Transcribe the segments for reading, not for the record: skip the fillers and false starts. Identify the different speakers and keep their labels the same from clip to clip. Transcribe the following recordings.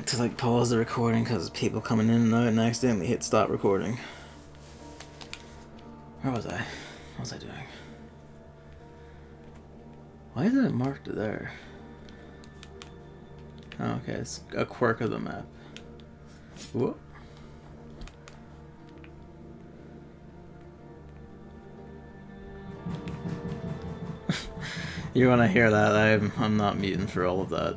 Speaker 1: to like pause the recording because people coming in and out and I accidentally hit stop recording. Where was I? What was I doing? Why isn't it marked there? Oh, okay, it's a quirk of the map. Whoop. You wanna hear that? I'm not muting for all of that.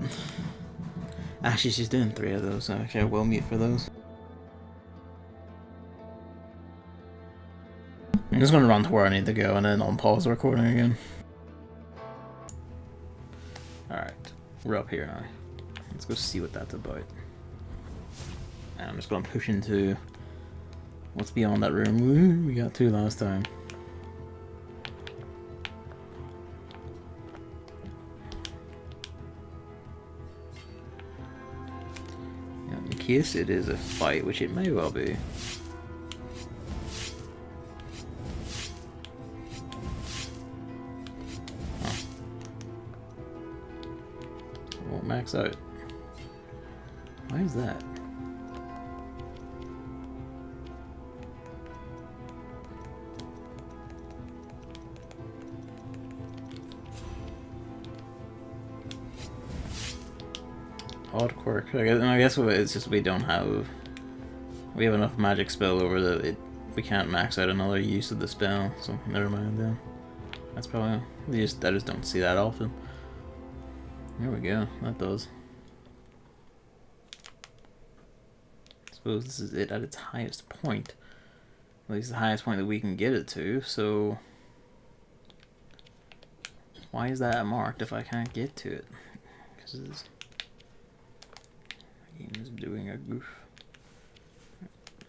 Speaker 1: Actually, she's doing 3 of those, so actually I will mute for those. I'm just gonna run to where I need to go and then unpause the recording again. Alright, we're up here now. Let's go see what that's about. And I'm just gonna push into what's beyond that room. Woo, we got 2 last time. Yeah, in case it is a fight, which it may well be. Won't max out. Why is that? Odd quirk. I guess it's just we don't have. We have enough magic spill over that we can't max out another use of the spell. So never mind then. That's probably I just don't see that often. There we go. That does. I suppose this is it at its highest point. At least the highest point that we can get it to. So why is that marked if I can't get to it? Because this game is doing a goof.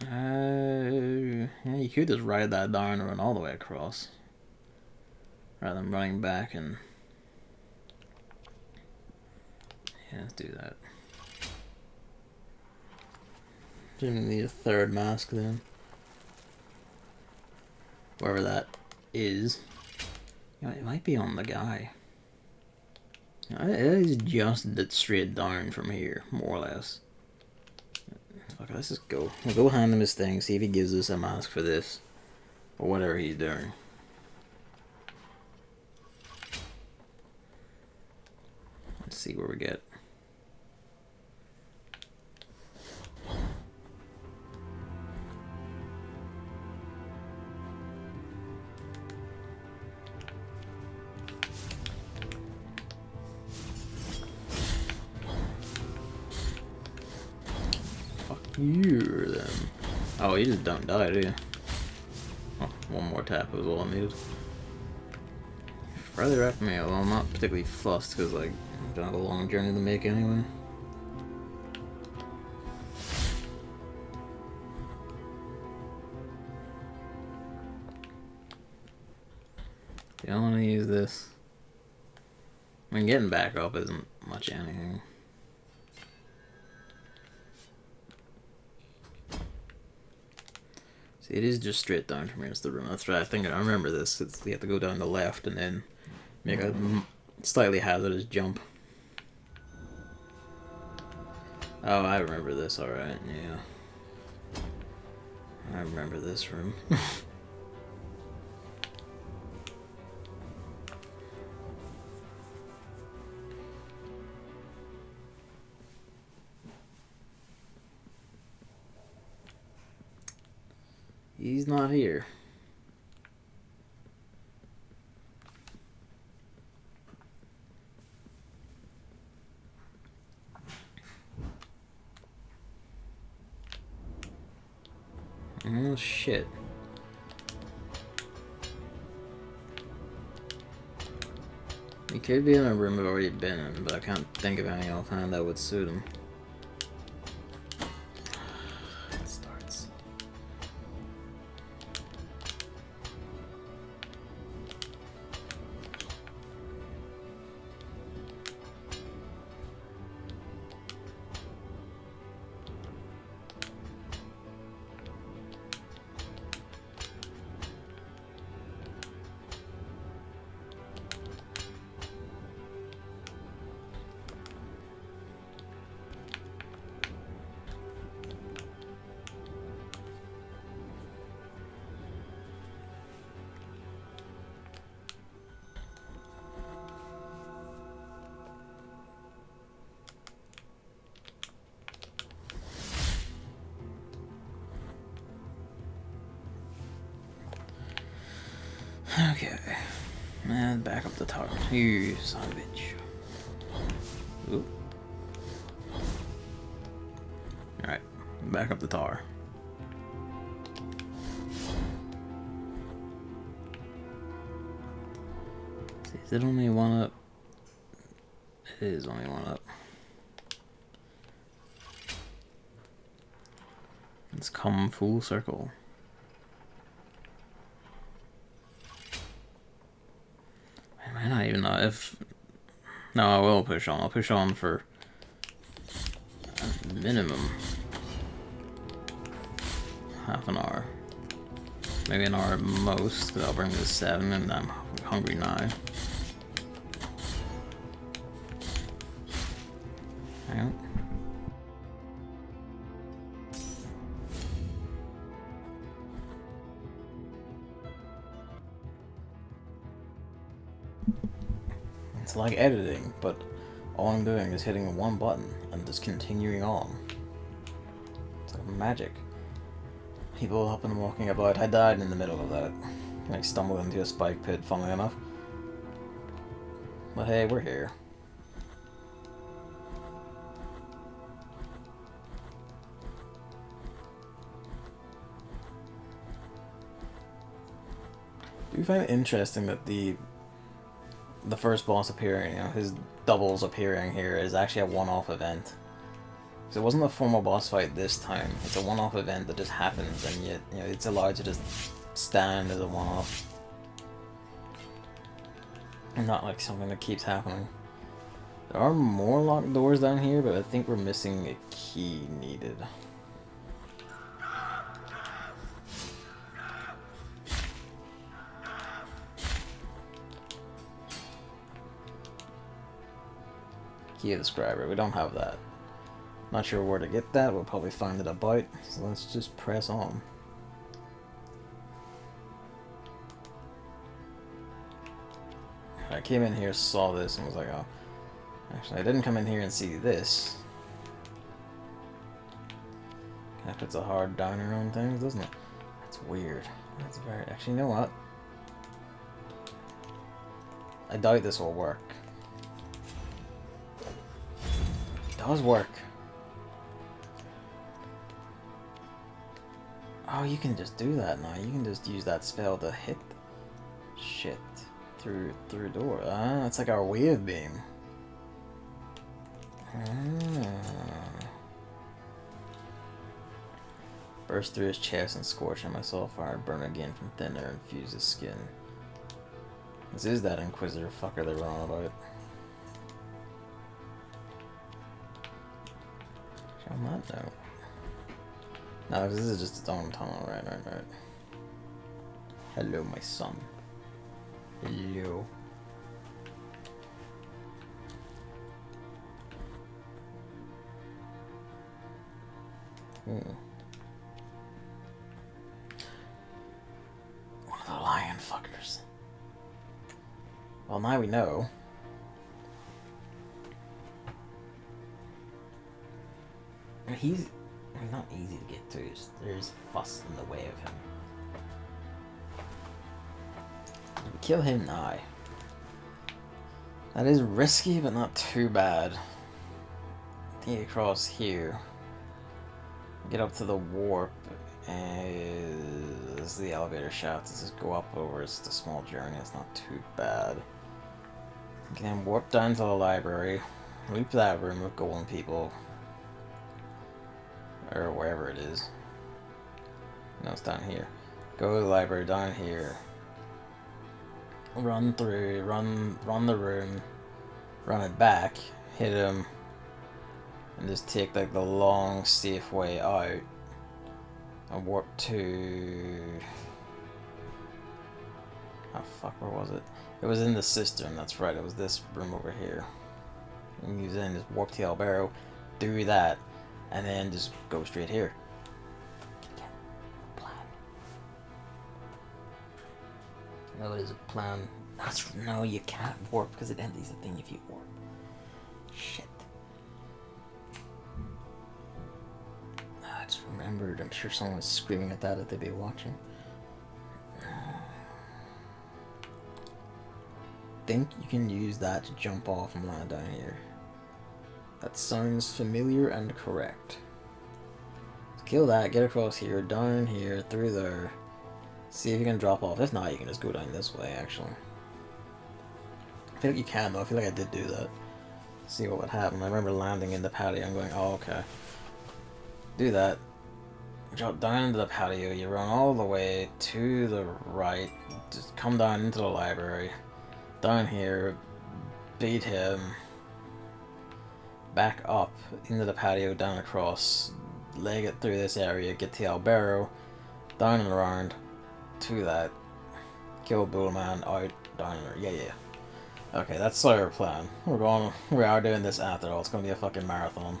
Speaker 1: Yeah, you could just ride that down and run all the way across, rather than running back and. Yeah, let's do that. Gonna need a 3rd mask then. Wherever that is. You know, it might be on the guy. You know, it is just straight down from here, more or less. Fuck it, let's just go. We'll go hand him his thing, see if he gives us a mask for this. Or whatever he's doing. Let's see where we get. You then. Oh, you just don't die, do you? Oh, 1 more tap was all I needed. Further up me, although I'm not particularly fussed because like I don't have a long journey to make anyway. I don't want to use this. I mean, getting back up isn't much anything. See, it is just straight down from here. It's the room. That's right. I think I remember this. You have to go down the left and then make a slightly hazardous jump. Oh, I remember this. All right, yeah. I remember this room. He's not here. Oh shit. He could be in a room I've already been in, but I can't think of any offhand that would suit him. It starts. Okay. And back up the tower. You son of a bitch. Oop. Alright. Back up the tower. See, is it only one up? It is only one up. Let's come full circle. I might not even know if... No, I will push on. I'll push on for a minimum half an hour. Maybe an hour at most, because I'll bring me to 7 and I'm hungry now. Hang on. It's like editing, but all I'm doing is hitting one button and just continuing on. It's like magic. People up and walking about. I died in the middle of that. I stumbled into a spike pit, funnily enough. But hey, we're here. Do you find it interesting that the first boss appearing, his doubles appearing here is actually a one-off event? Because it wasn't a formal boss fight this time. It's a one-off event that just happens, and yet, it's allowed to just stand as a one-off. And not like something that keeps happening. There are more locked doors down here, but I think we're missing a key needed. Key of the scriber, we don't have that. Not sure where to get that, we'll probably find it about, so let's just press on. I came in here, saw this, and was like, oh. Actually, I didn't come in here and see this. That puts a hard downer on things, doesn't it? That's weird. That's very... Actually, you know what? I doubt this will work. It does work. Oh, you can just do that now. You can just use that spell to hit shit through a door. Ah, it's like our wave beam. Ah. Burst through his chest and scorch him. I saw fire burn again from thinner and fuse his skin. This is that Inquisitor fucker they were on about. Shall not know. No, this is just its own tunnel. Right. Hello, my son. Hello. One of the lion fuckers. Well, now we know. He's not easy to get to. There's fuss in the way of him. Kill him now. That is risky, but not too bad. Get across here. Get up to the warp. And this is the elevator shaft. Let's just go up over. It's a small journey. It's not too bad. You can then warp down to the library. Loop that room with golden people. Or wherever it is. No, it's down here. Go to the library down here. Run through, run the room, run it back, hit him, and just take like the long, safe way out, and warp to... Oh fuck, where was it? It was in the cistern, that's right, it was this room over here. And you then just warp to El Barrow, do that, and then just go straight here. No, it is a plan. No, you can't warp because it empties the thing if you warp. Shit. I just remembered. I'm sure someone was screaming at that if they'd be watching. think you can use that to jump off and land down here. That sounds familiar and correct. So kill that, get across here, down here, through there. See if you can drop off. If not, you can just go down this way, actually. I feel like you can, though. I feel like I did do that. See what would happen. I remember landing in the patio and going, oh, okay. Do that. Drop down into the patio. You run all the way to the right. Just come down into the library. Down here. Beat him. Back up into the patio, down across. Leg it through this area. Get to Albero. Down and around. To that. Kill Bullman. Out. Down and around. Yeah. Okay, that's our plan. We are doing this after all. It's gonna be a fucking marathon.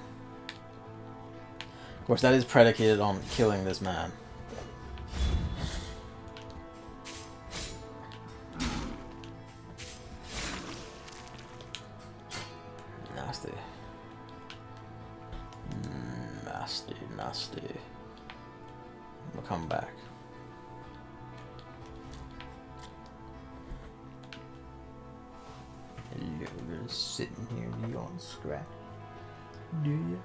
Speaker 1: Of course, that is predicated on killing this man. Nasty. Nasty. We'll come back. You're just sitting here and you don't scratch, do you?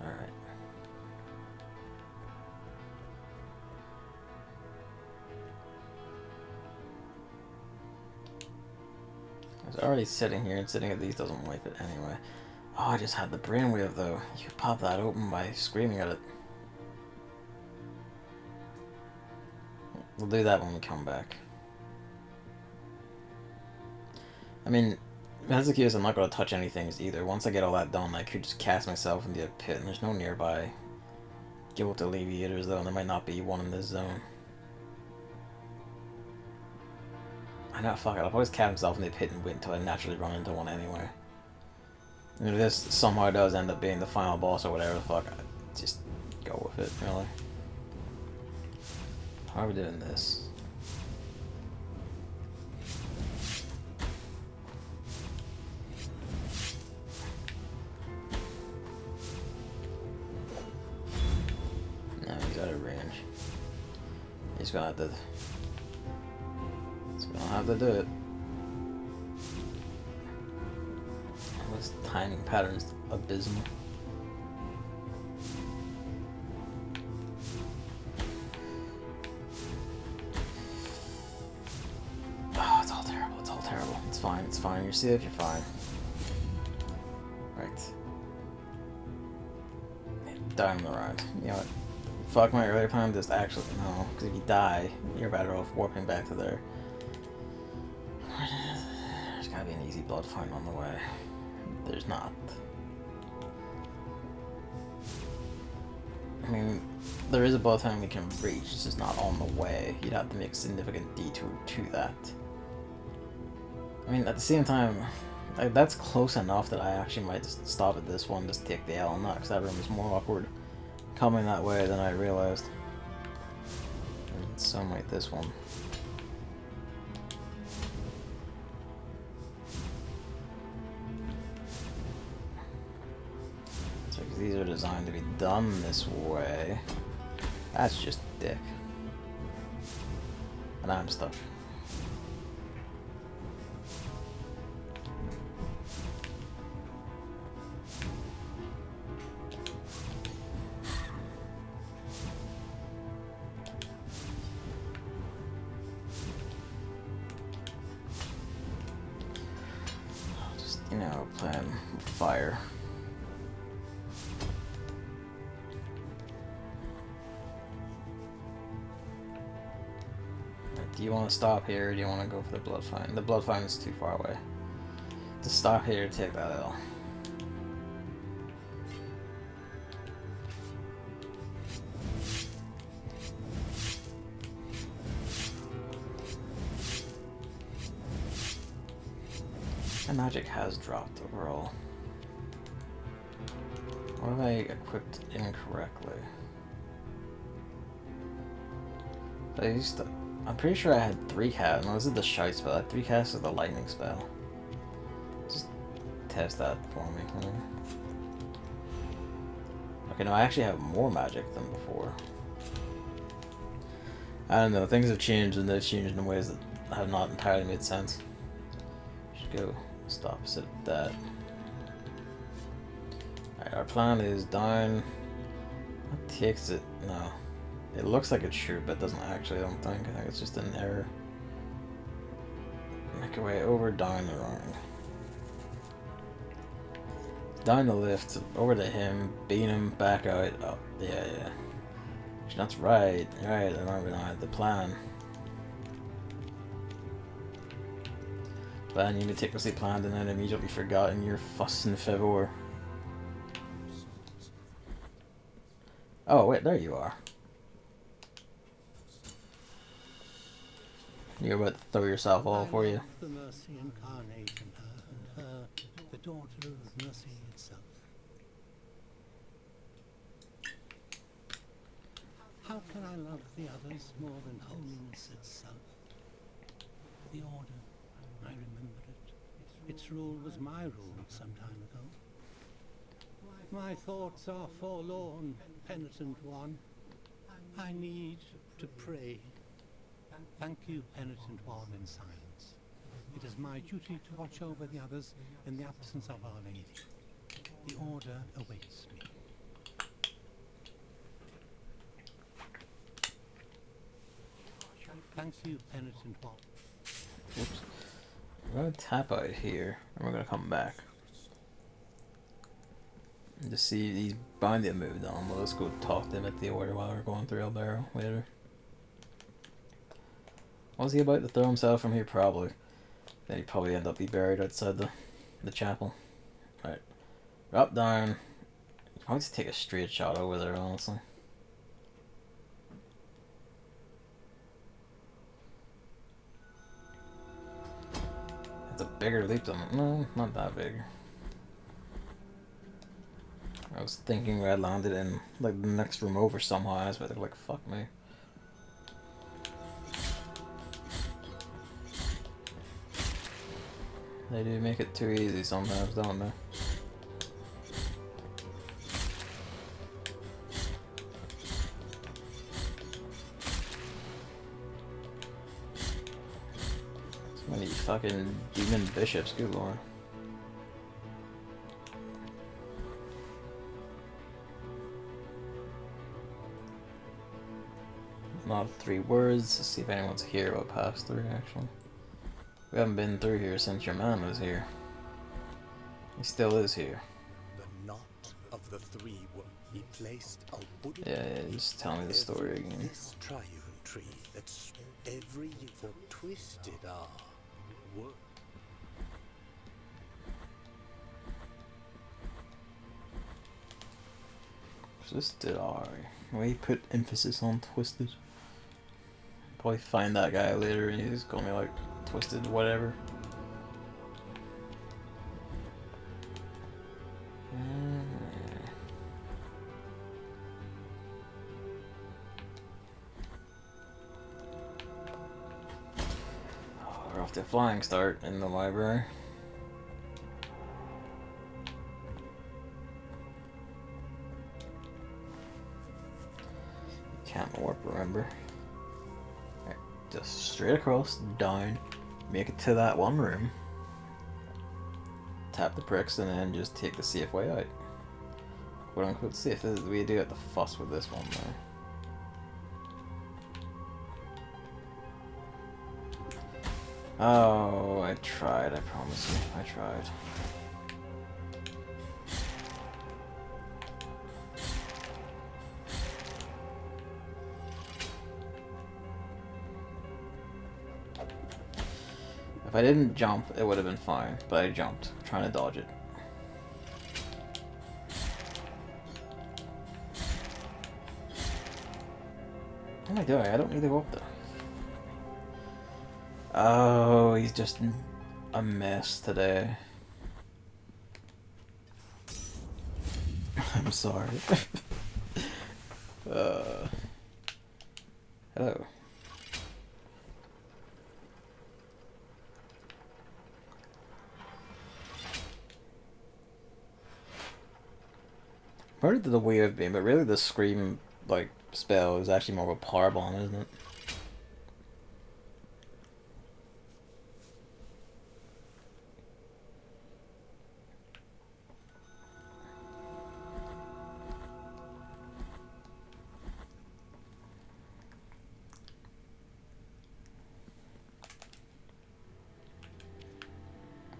Speaker 1: Alright. I was already sitting here, and sitting at these doesn't wipe it anyway. Oh, I just had the brainwave though. You could pop that open by screaming at it. We'll do that when we come back. I mean, as the case, I'm not going to touch anything either. Once I get all that done, I could just cast myself into a pit, and there's no nearby guilt alleviators, though, and there might not be one in this zone. I know, fuck it, I'll always cast myself into a pit and wait until I naturally run into one anyway. And if this somehow does end up being the final boss or whatever the fuck, I just go with it, really. How are we doing this? No, he's out of range. He's gonna have to do it. This timing pattern's abysmal. It's fine. You're safe, you're fine. Right. Down the road. You know what? Fuck my earlier plan, just actually, no. Because if you die, you're better off warping back to there. There's gotta be an easy blood fight on the way. There's not. I mean, there is a blood fight we can reach, it's just not on the way. You'd have to make a significant detour to that. I mean, at the same time, like, that's close enough that I actually might just stop at this one, just take the L on that, because that room is more awkward coming that way than I realized. And so might this one. So, because these are designed to be done this way. That's just dick. And I'm stuck. You know, playing fire. Do you want to stop here or do you want to go for the blood find? The blood find is too far away. To stop here, take that L. My magic has dropped overall. What have I equipped incorrectly? I'm pretty sure I had 3 casts. No, this is the shite spell. I had 3 casts of the lightning spell. Just test that for me. Okay, no, I actually have more magic than before. I don't know, things have changed and they've changed in ways that have not entirely made sense. Should go stop opposite of that. Alright, our plan is down. What takes it? No. It looks like it should, but it doesn't actually, I don't think. I think it's just an error. Make our way over, down the wrong. Down the lift, over to him, beat him, back out. Oh, yeah. That's right. Right, I remember now the plan. Plan you meticulously planned and then immediately forgot in your fuss and fivor. Oh, wait, there you are. You're about to throw yourself all for you.
Speaker 2: The mercy incarnate in her, and her, the daughter of mercy itself. How can I love the others more than holiness itself? The order, I remember it. Its rule was my rule some time ago. My thoughts are forlorn, penitent one. I need to pray. Thank you, penitent one, in silence. It is my duty to watch over the others in the absence of Our Lady. The order awaits me. Thank you, penitent one.
Speaker 1: Oops. We're going to tap out here, and we're going to come back. And just see he's bound to have moved on, but let's go talk to him at the order while we're going through El Barrow later. Was he about to throw himself from here? Probably. Then he'd probably end up be buried outside the chapel. Right. Up, down. I'd probably just take a straight shot over there, honestly. It's a bigger leap than... No, not that big. I was thinking I landed in like the next room over somehow. I was about to like, fuck me. They do make it too easy sometimes, don't they? So many fucking demon bishops, good lord. Not 3 words. Let's see if anyone's here about pass through actually. We haven't been through here since your man was here. He still is here.
Speaker 3: The knot of the 3 will be placed a wooden
Speaker 1: Yeah, just tell me the story again.
Speaker 3: This triune tree that's every for twisted wood.
Speaker 1: Twisted R. We put emphasis on twisted. Probably find that guy later and he's gonna be like twisted whatever. We're off to a flying start in the library. Can't warp, remember? Right, just straight across, down, make it to that one room, tap the pricks, and then just take the safe way out. Quote unquote safe. We do have to fuss with this one though. Oh, I tried, I promise you, I tried. If I didn't jump, it would have been fine, but I jumped, trying to dodge it. What am I doing? I don't need to go up there. Oh, he's just a mess today. I'm sorry. Hello. Part of the wave beam, but really the scream like spell is actually more of a power bomb, isn't it?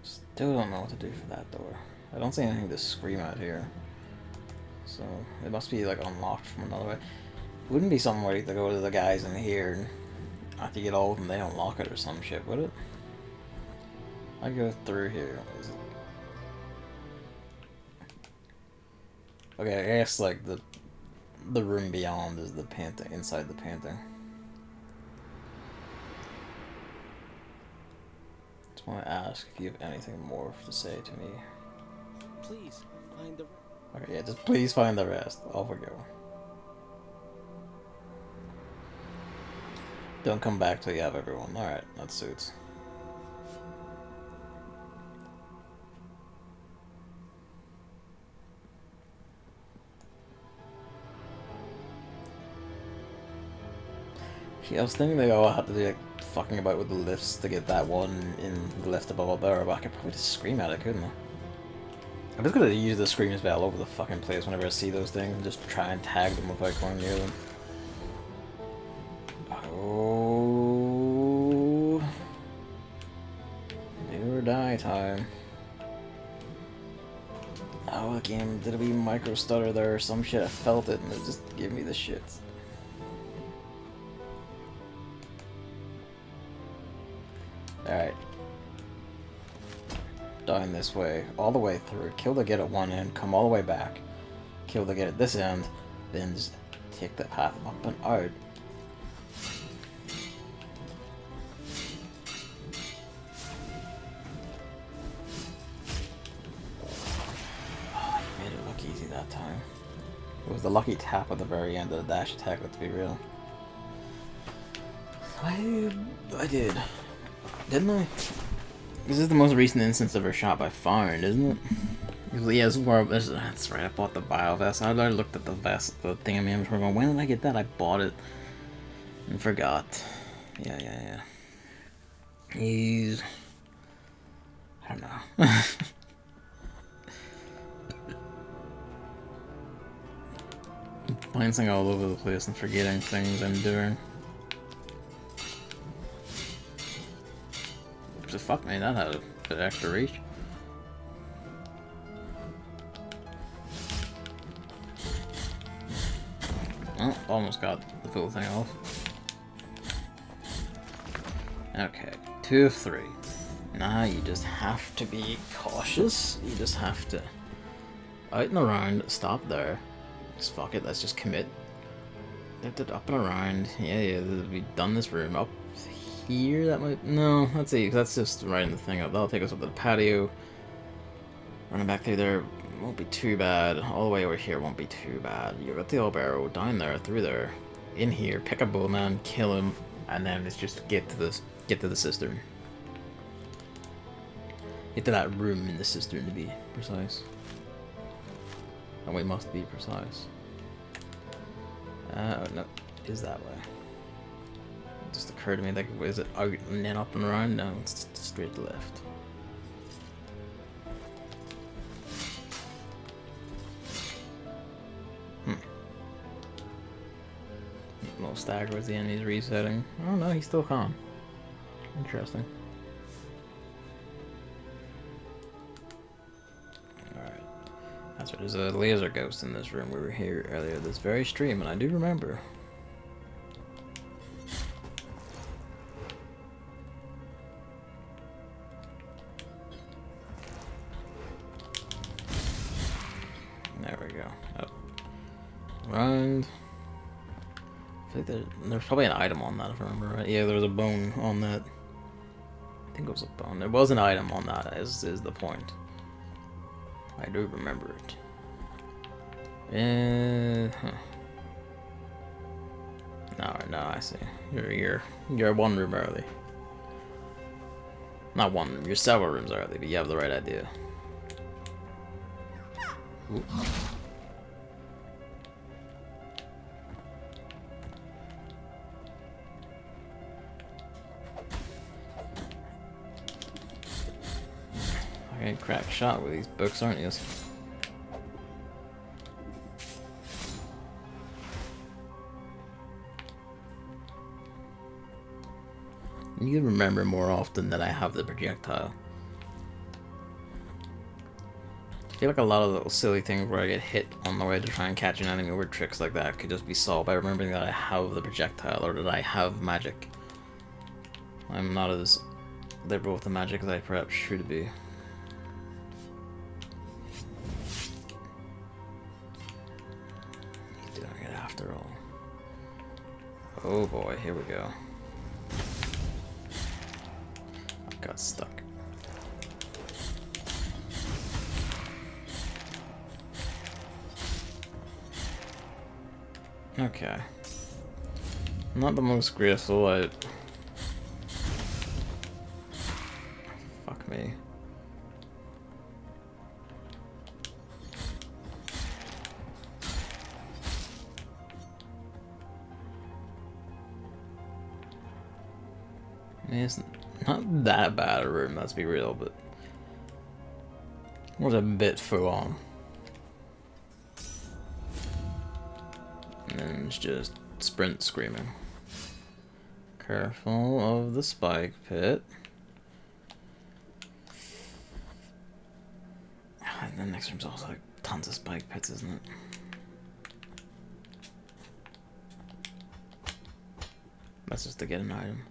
Speaker 1: Still don't know what to do for that door. I don't see anything to scream out here. So it must be like unlocked from another way. Wouldn't be something where you to go to the guys in here and after you get old and they unlock it or some shit, would it? I go through here. Okay, I guess like the room beyond is the painting, inside the painting. Just want to ask if you have anything more to say to me.
Speaker 3: Please find the.
Speaker 1: Okay, yeah, just please find the rest. Off we go. Don't come back till you have everyone. Alright, that suits. See, I was thinking they all had to do like fucking about with the lifts to get that one in the lift above up there, but I could probably just scream at it, couldn't I? I'm just gonna use the scream spell all over the fucking place whenever I see those things and just try and tag them without going near them. Oh, do or die time. Oh, the game did a wee micro stutter there or some shit. I felt it and it just gave me the shits. Alright. Down this way, all the way through. Kill the gate at one end, come all the way back. Kill the gate at this end, then just take the path up and out. Oh, you made it look easy that time. It was the lucky tap at the very end of the dash attack, let's be real. I did. Didn't I? This is the most recent instance of her shot by found, isn't it? Yeah, that's right, I bought the bio vest. I looked at the vest, the thing in my inventory going, when did I get that? I bought it and forgot. Yeah. He's... I don't know. Bouncing all over the place and forgetting things I'm doing. So fuck me, that had a bit of extra reach. Oh, almost got the full thing off. Okay, 2 of 3. Now you just have to be cautious. You just have to out and around, stop there. Just fuck it, let's just commit. Up and around. Yeah, we've done this room. Up here, that might... No, let's see, that's just riding the thing up. That'll take us up to the patio. Running back through there won't be too bad. All the way over here won't be too bad. You got the old barrow down there, through there. In here, pick a bowman, kill him, and then it's just get to the cistern. Get to that room in the cistern, to be precise. And we must be precise. Oh no, it is that way. It just occurred to me, like, is it out and then up and around? No, it's straight left. A little stagger as the enemy's resetting. Oh no, he's still calm. Interesting. Alright. That's right, there's a laser ghost in this room. We were here earlier this very stream, and I do remember. There we go. Up. Round. I think there's probably an item on that, if I remember right. Yeah, there was a bone on that. I think it was a bone. There was an item on that, is the point. I do remember it. Huh. No, I see. You're one room early. Not one room, you're several rooms early, but you have the right idea. Ooh. a crack shot with these books, aren't you? You remember more often that I have the projectile. I feel like a lot of little silly things where I get hit on the way to try and catch an enemy or tricks like that could just be solved by remembering that I have the projectile or that I have magic. I'm not as liberal with the magic as I perhaps should be. He's doing it after all. Oh boy, here we go. I got stuck. Okay. Not the most graceful, fuck me. I mean, it's not that bad a room, let's be real, but it was a bit full on. And then it's just sprint screaming. Careful of the spike pit. And the next room's also like tons of spike pits, isn't it? That's just to get an item.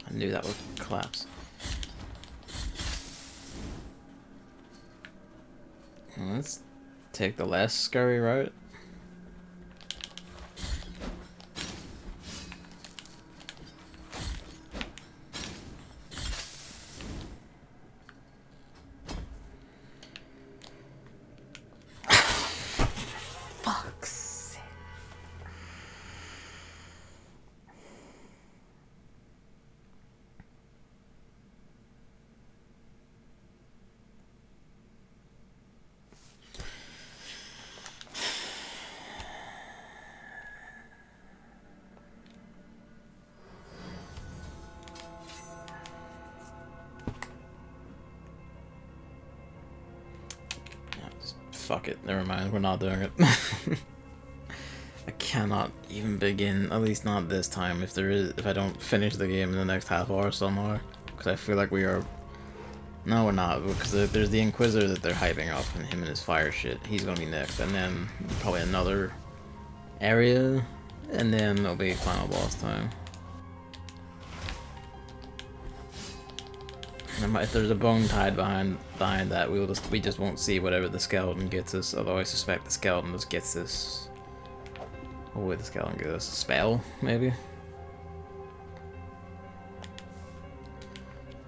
Speaker 1: I knew that would collapse. Let's take the less scurry route. Fuck's sake. Fuck it, never mind, we're not doing it. I cannot even begin, at least not this time, if I don't finish the game in the next half hour somehow. Because I feel like we are... No, we're not, because there's the Inquisitor that they're hyping up, and him and his fire shit, he's gonna be next. And then probably another area, and then there'll be final boss time. If there's a bone tied behind that, we just won't see whatever the skeleton gets us. Although I suspect the skeleton just gets us. What would the skeleton get us? A spell, maybe.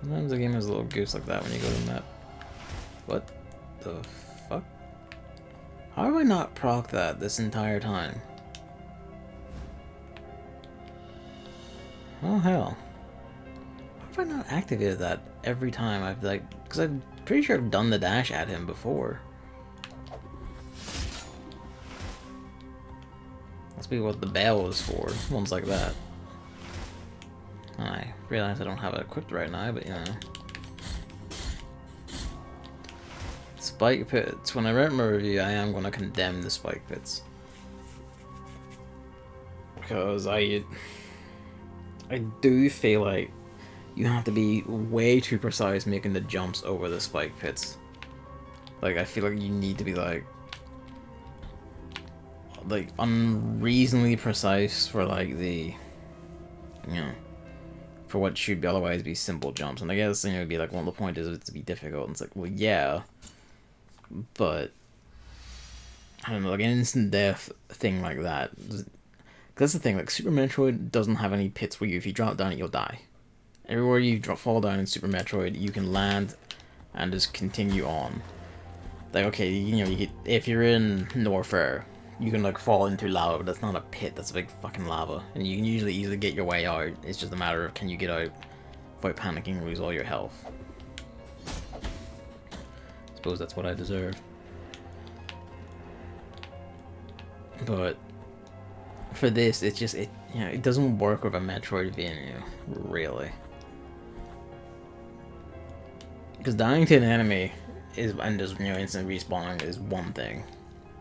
Speaker 1: Sometimes the game has a little goose like that when you go to the map. What the fuck? How have I not proc that this entire time? Oh hell. How have I not activated that every time I've because I'm pretty sure I've done the dash at him before. Must be what the bell is for, ones like that. I realize I don't have it equipped right now, but you know. Spike pits. When I write my review, I am going to condemn the spike pits. Because I do feel like you have to be way too precise making the jumps over the spike pits. Like, I feel like you need to be like unreasonably precise for like the, you know, for what should be otherwise be simple jumps. And I guess, you know, it'd be like, well, the point is it's to be difficult. And it's like, well, yeah, but I don't know, like an instant death thing like that. That's the thing, like Super Metroid doesn't have any pits where if you drop down it, you'll die. Everywhere you fall down in Super Metroid, you can land and just continue on. Like, okay, you know, if you're in Norfair, you can like fall into lava, but that's not a pit, that's a big fucking lava. And you can usually easily get your way out. It's just a matter of can you get out without panicking and lose all your health. I suppose that's what I deserve. But for this, it's just it doesn't work with a Metroidvania, really. Because dying to an enemy and just instant respawning is one thing.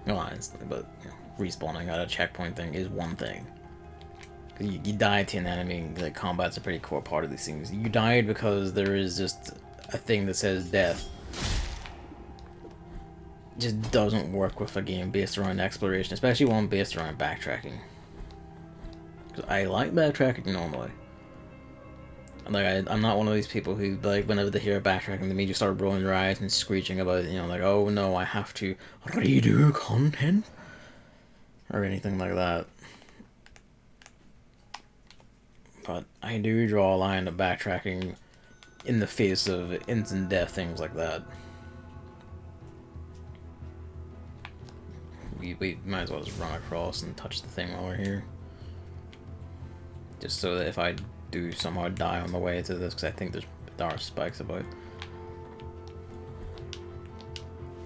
Speaker 1: No, not instantly, but respawning at a checkpoint thing is one thing. You die to an enemy, like combat's a pretty core part of these things. You died because there is just a thing that says death. It just doesn't work with a game based around exploration, especially one based around backtracking. I like backtracking normally. Like, I'm not one of these people who, like, whenever they hear backtracking, they may just start rolling their eyes and screeching about, like, oh no, I have to redo content? Or anything like that. But I do draw a line of backtracking in the face of instant death, things like that. We might as well just run across and touch the thing while we're here. Just so that if I do somehow die on the way to this, because I think there are spikes about.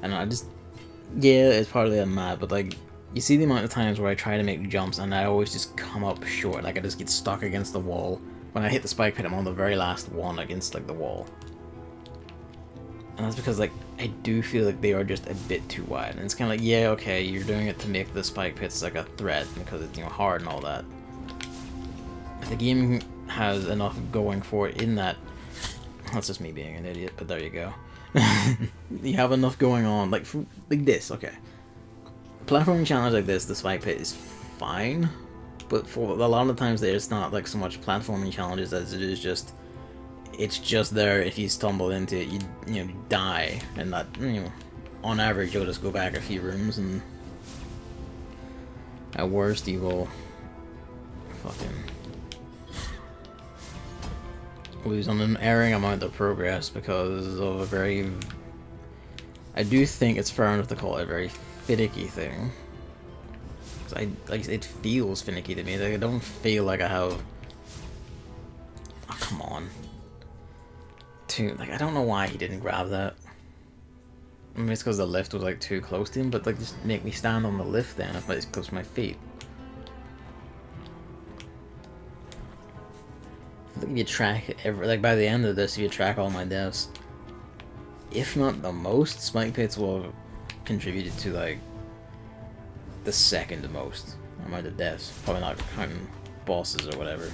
Speaker 1: And I just, yeah, it's partly a mad, but like, you see the amount of times where I try to make jumps and I always just come up short, like I just get stuck against the wall. When I hit the spike pit, I'm on the very last one against like the wall. And that's because like, I do feel like they are just a bit too wide. And it's kind of like, yeah, okay, you're doing it to make the spike pits like a threat because it's, hard and all that. If the game has enough going for it in that, that's just me being an idiot, but there you go. You have enough going on, like this, okay. Platforming challenge like this, the spike pit is fine, but for a lot of times there's not like so much platforming challenges as it is just, it's just there. If you stumble into it, you die, and that, on average you'll just go back a few rooms, and at worst you will fucking lose on an erring amount of progress because of a very, I do think it's fair enough to call it a very finicky thing. It feels finicky to me. Like, I don't feel like I have. Oh, come on. I don't know why he didn't grab that. I mean, it's because the lift was like too close to him, but like, just make me stand on the lift then if it's close to my feet. If you track by the end of this, if you track all my deaths, if not the most, spike pits will have contributed to like the second most amount of deaths. Probably not counting bosses or whatever.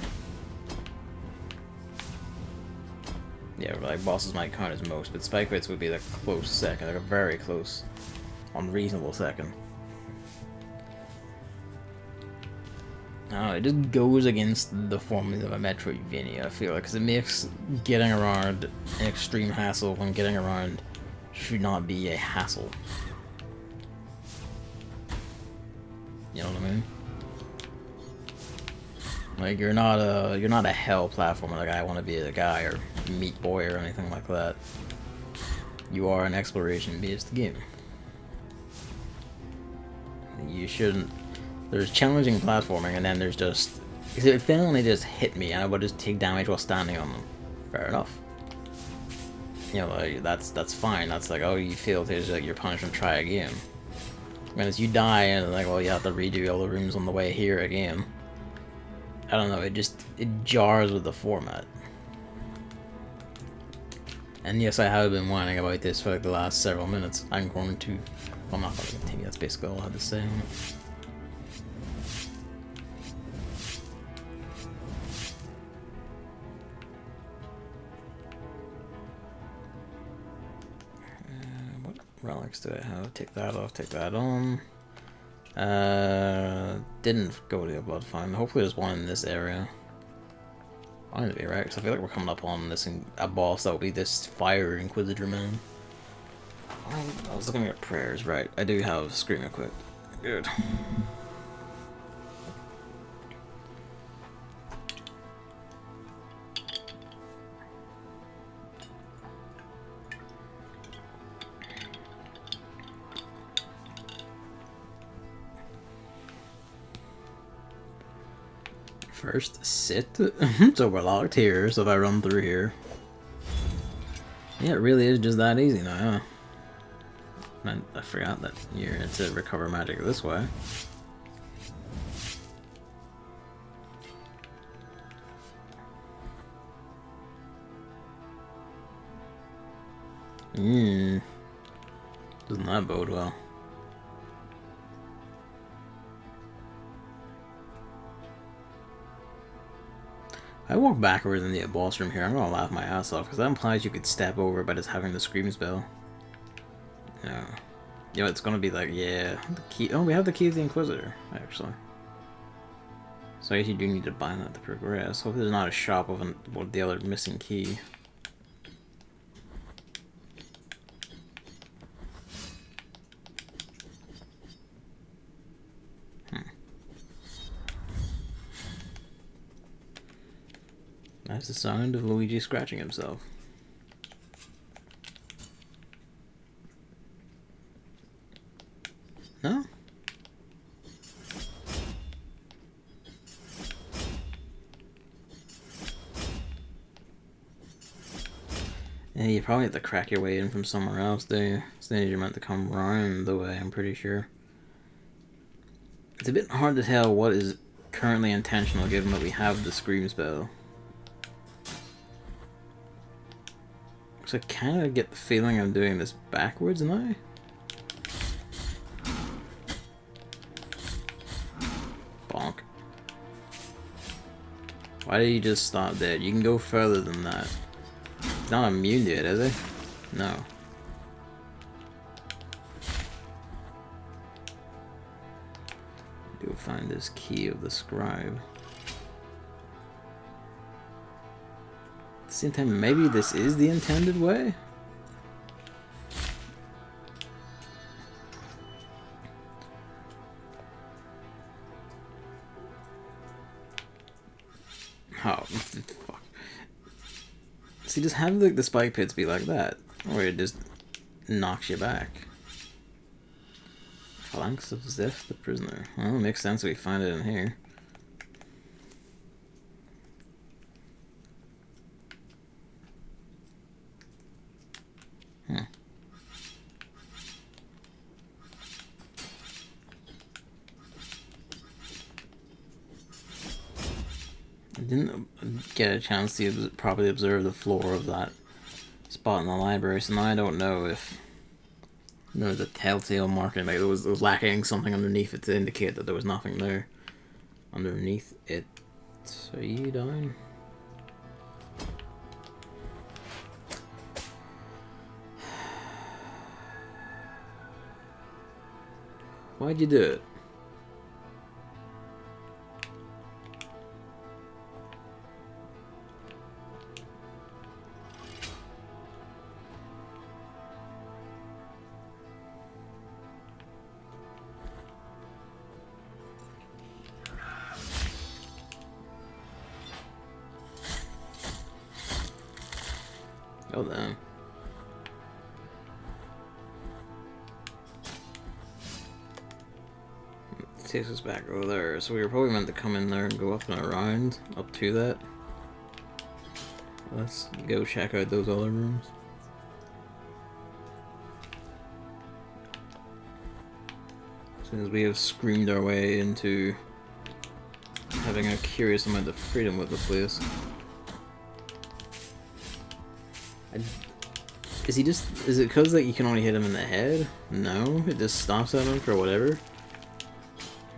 Speaker 1: Yeah, like bosses might count as most, but spike pits would be like a close second, like a very close, unreasonable second. It just goes against the formula of a Metroidvania, I feel like, because it makes getting around an extreme hassle when getting around should not be a hassle. You know what I mean? Like, you're not a hell platformer, like I want to be a guy or Meat Boy or anything like that. You are an exploration-based game. You shouldn't. There's challenging platforming, and then there's just, if they only just hit me and I would just take damage while standing on them, fair enough. Like, that's fine. That's like, oh, you failed, here's like your punishment, try again. Whereas you die and like, well, you have to redo all the rooms on the way here again. I don't know, it jars with the format. And yes, I have been whining about this for like the last several minutes. I'm going to, well, I'm not going to continue, that's basically all I had to say on it. Relics do I have? Take that off, take that on. Didn't go to the blood find. Hopefully there's one in this area. I need to be right, because I feel like we're coming up on this a boss that will be this fire Inquisitor man. I was looking at prayers, right. I do have Scream equipped. Good. First, sit. So we're locked here, so if I run through here. Yeah, it really is just that easy now, huh? I forgot that you're to recover magic this way. Doesn't that bode well? I walk backwards in the boss room here. I'm gonna laugh my ass off because that implies you could step over by just having the scream spell. Yeah. You know, it's gonna be like, yeah, the key. Oh, we have the key of the Inquisitor, actually. So I guess you do need to buy that to progress. Hope there's not a shop of the other missing key. That's the sound of Luigi scratching himself. No? Yeah, you probably have to crack your way in from somewhere else, do you? So you're meant to come round the way, I'm pretty sure. It's a bit hard to tell what is currently intentional given that we have the scream spell. So I kind of get the feeling I'm doing this backwards now. Bonk. Why did he just stop dead? You can go further than that. He's not immune to it, is he? No. Go find this key of the scribe. At the same time, maybe this is the intended way? Oh, fuck. See, just have the spike pits be like that, or it just knocks you back. Phalanx of Zeph, the prisoner. Well, it makes sense we find it in here. I didn't get a chance to properly observe the floor of that spot in the library, so now I don't know if there was a telltale marking, like it was lacking something underneath it to indicate that there was nothing there underneath it. Are you down? Why'd you do it? Oh damn. It takes us back over there, so we were probably meant to come in there and go up and around, up to that. Let's go check out those other rooms. Since we have screamed our way into having a curious amount of freedom with the place. Is it because that you can only hit him in the head? No, it just stops at him for whatever.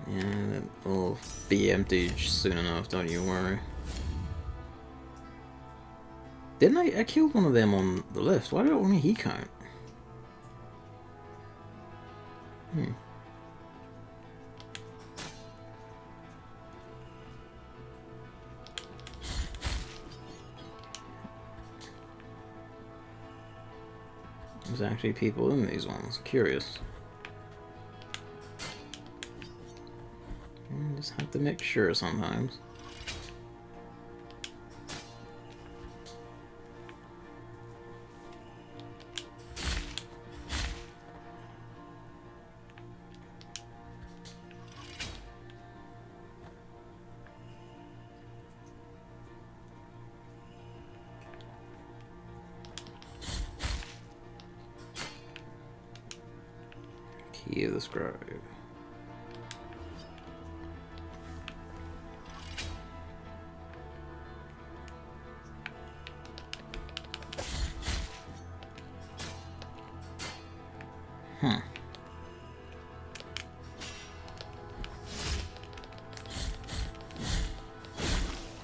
Speaker 1: Yeah, that will be empty soon enough, don't you worry. Didn't I killed one of them on the lift? Why did only he count? There's actually people in these ones. Curious. You just have to make sure sometimes. Key of the scribe.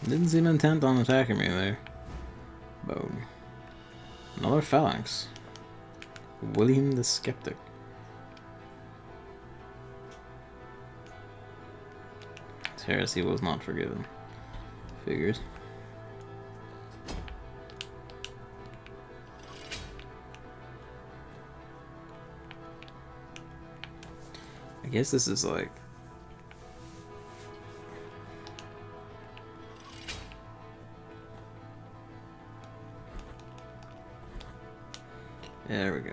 Speaker 1: Didn't seem intent on attacking me there. Boom. Another phalanx. William the Skeptic. His heresy was not forgiven. Figures. I guess this is like... There we go.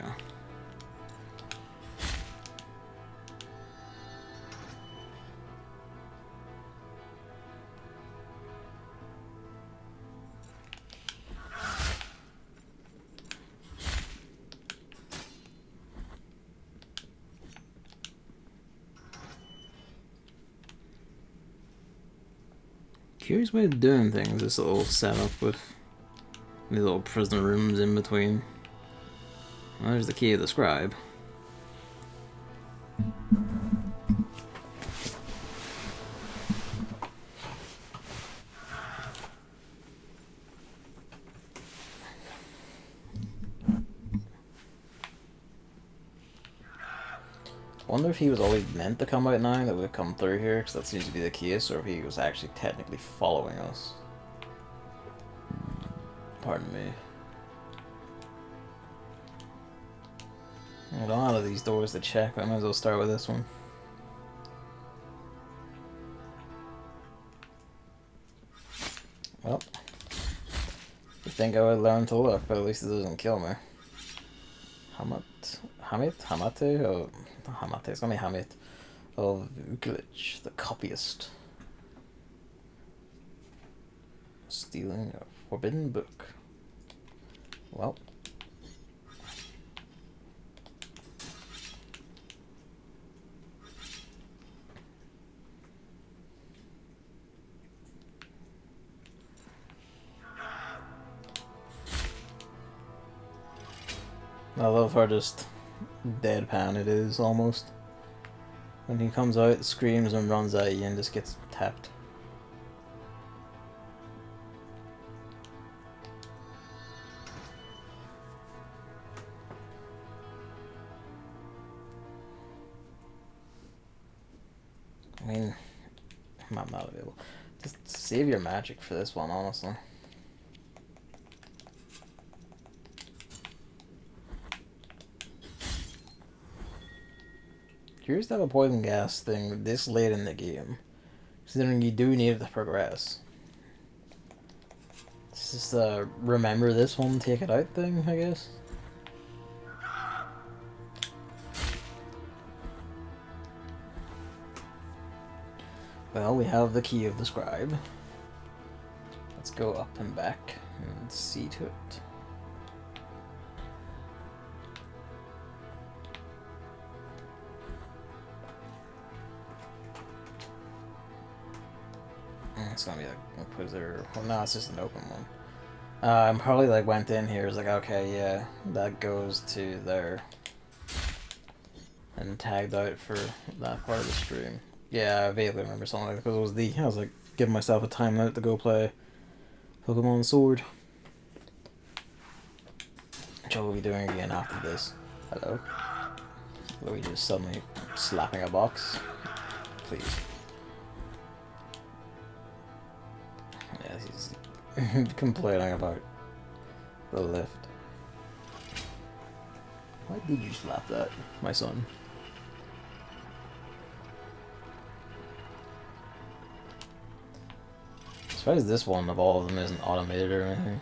Speaker 1: Curious way of doing things, this little setup with these little prison rooms in between. Well, there's the key of the scribe. I wonder if he was always meant to come out at 9, that would have come through here, because that seems to be the case, or if he was actually technically following us. Pardon me. I don't know of these doors to check, but I might as well start with this one. Well, you think I would learn to look, but at least it doesn't kill me. Hamate? Oh, not Hamate, it's gonna be Hamit. Of Glitch, the copyist. Stealing a forbidden book. Well. I love how just deadpan it is, almost. When he comes out, screams and runs at you and just gets tapped. I mean, I'm not available. Just save your magic for this one, honestly. Curious to have a poison gas thing this late in the game, considering you do need it to progress. It's just a remember this one, take it out thing, I guess. Well, we have the key of the scribe. Let's go up and back and see to it. It's gonna be like Inquisitor. Well, no, it's just an open one. I probably like went in here, was like, okay, yeah, that goes to there, and tagged out for that part of the stream. Yeah, I vaguely remember something like that, because it was I was like giving myself a time limit to go play Pokemon Sword, which I will be doing again after this. Hello. Luigi just suddenly slapping a box. Please. Yeah, he's complaining about the lift. Why did you slap that, my son? As far as this one of all of them isn't automated or anything.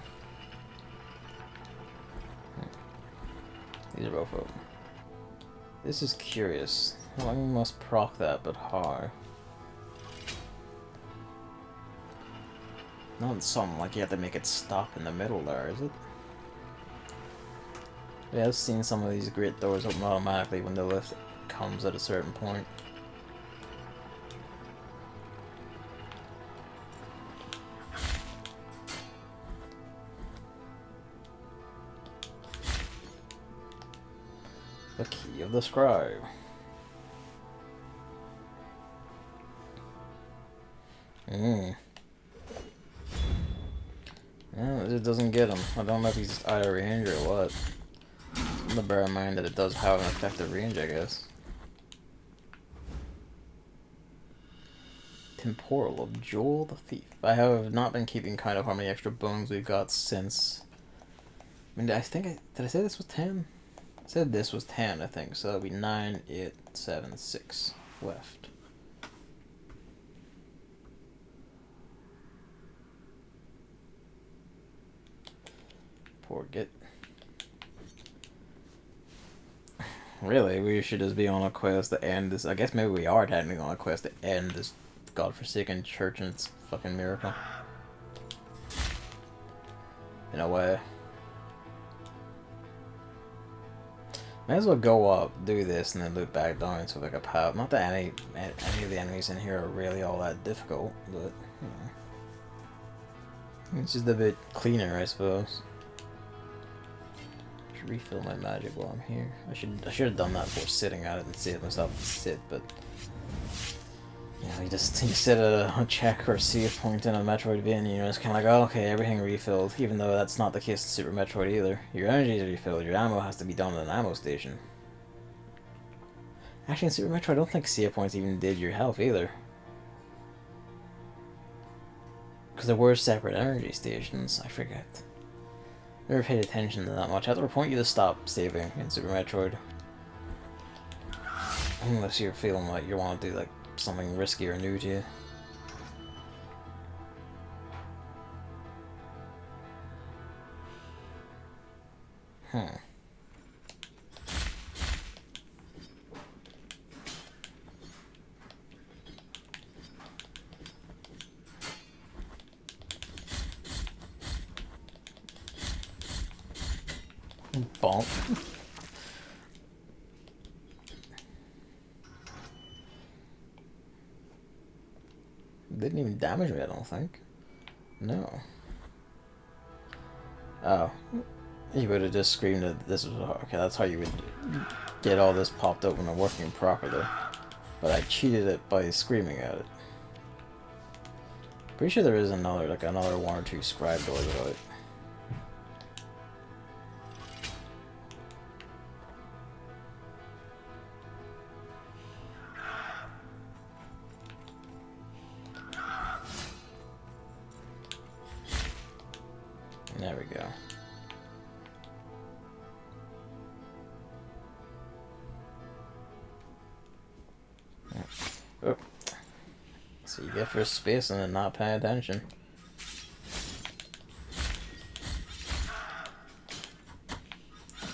Speaker 1: These are both open. This is curious. I must proc that, but how? Not something like you have to make it stop in the middle there, is it? Yeah, I've seen some of these great doors open automatically when the lift comes at a certain point. The key of the scribe. Yeah, it doesn't get him. I don't know if he's out of range or what. Something to bear in mind that it does have an effective range, I guess. Temporal of Joel the Thief. I have not been keeping count of how many extra bones we've got since. I mean, I think did I say this was 10? I said this was 10, I think. So that'll be 9, 8, 7, 6 left. Poor Git. Really, we should just be on a quest to end this. I guess maybe we are technically on a quest to end this godforsaken church and its fucking miracle. In a way. May as well go up, do this, and then loop back down to like a path. Not that any of the enemies in here are really all that difficult, but you know. It's just a bit cleaner, I suppose. Should refill my magic while I'm here. I should have done that before sitting at it and save myself to sit, but yeah, you set a check or a save point in a Metroidvania, you know, it's kind of like, oh, okay, everything refilled, even though that's not the case in Super Metroid either. Your energy is refilled, your ammo has to be done at an ammo station. Actually, in Super Metroid, I don't think save points even did your health either. Because there were separate energy stations, I forget. Never paid attention to that much. I have to point you to stop saving in Super Metroid. Unless you're feeling like you want to do like something risky or new to you. Bonk. Didn't even damage me, I don't think. No. Oh. You would have just screamed that this was okay, that's how you would get all this popped open and working properly. But I cheated it by screaming at it. Pretty sure there is another 1 or 2 scribe doors about it. There we go. Oh. So you get for space and then not paying attention.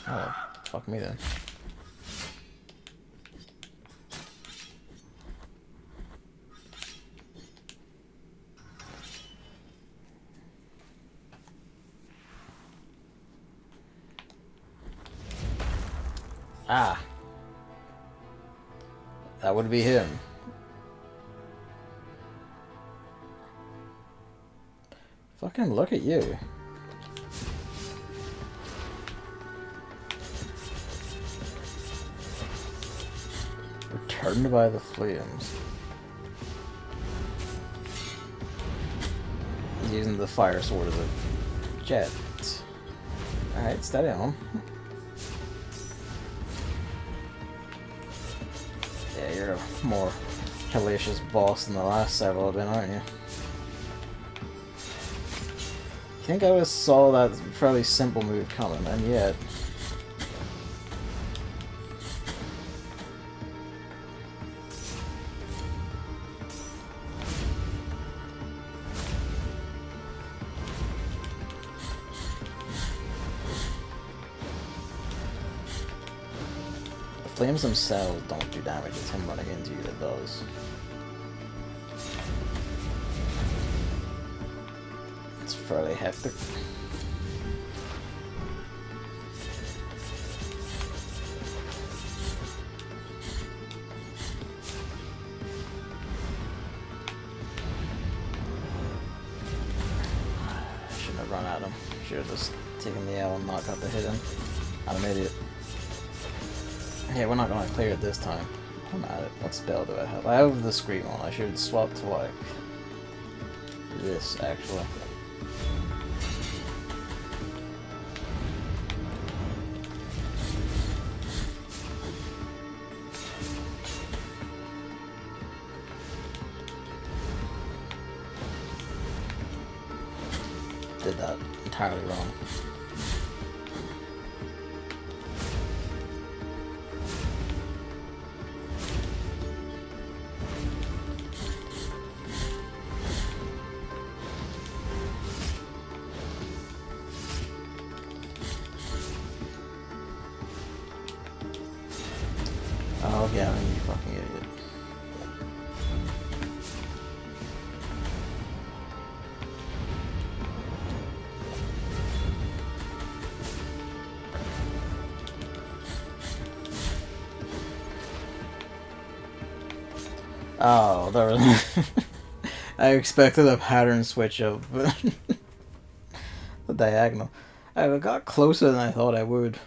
Speaker 1: Oh, fuck me then. Ah. That would be him. Fucking look at you. Returned by the flames. He's using the fire sword as a jet. Alright, steady on. Yeah, you're a more hellacious boss than the last several have been, aren't you? I think I always saw that fairly simple move coming, and yet... the flames themselves don't do damage, it's him running into you that does. It's fairly hectic. I shouldn't have run at him. Should have just taken the L and not got the hit in. I'm an idiot. Yeah, we're not gonna clear it this time. I'm at it. What spell do I have? I have the Scream on. I should swap to like this actually. did that entirely wrong. Oh, yeah, you fucking idiot. Oh, there was... I expected a pattern switch of the diagonal. I got closer than I thought I would.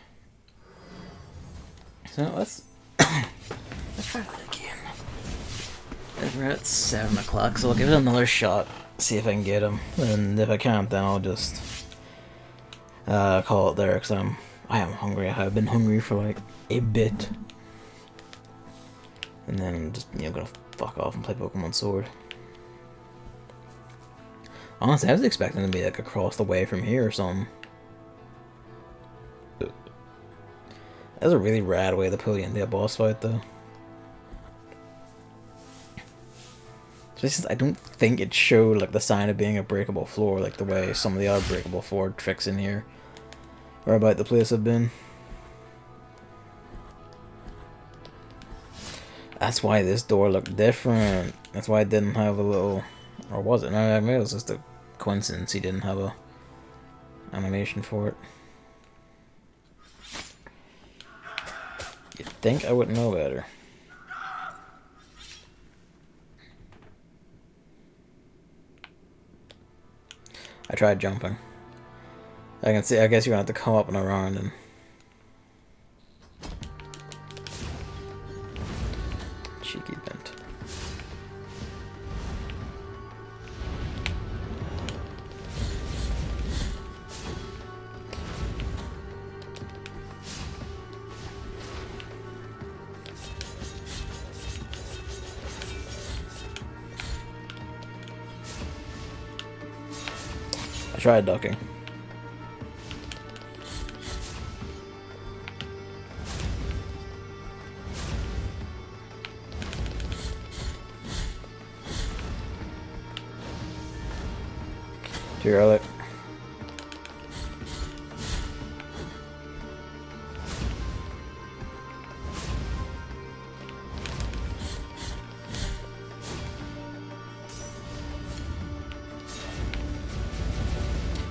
Speaker 1: So let's try that again. We're at 7 o'clock, so I'll give it another shot. See if I can get him. And if I can't, then I'll just call it there, because I am hungry. I have been hungry for like a bit. And then I'm just, gonna fuck off and play Pokemon Sword. Honestly, I was expecting to be like across the way from here or something. That's a really rad way to pull you into a boss fight, though. Especially since I don't think it showed like the sign of being a breakable floor, like the way some of the other breakable floor tricks in here or about the place have been. That's why this door looked different. That's why it didn't have a little, or was it? No, maybe it was just a coincidence he didn't have a animation for it. You'd think I would know better. I tried jumping. I can see. I guess you're gonna have to come up and around and. Cheeky bent. I tried ducking. Too early.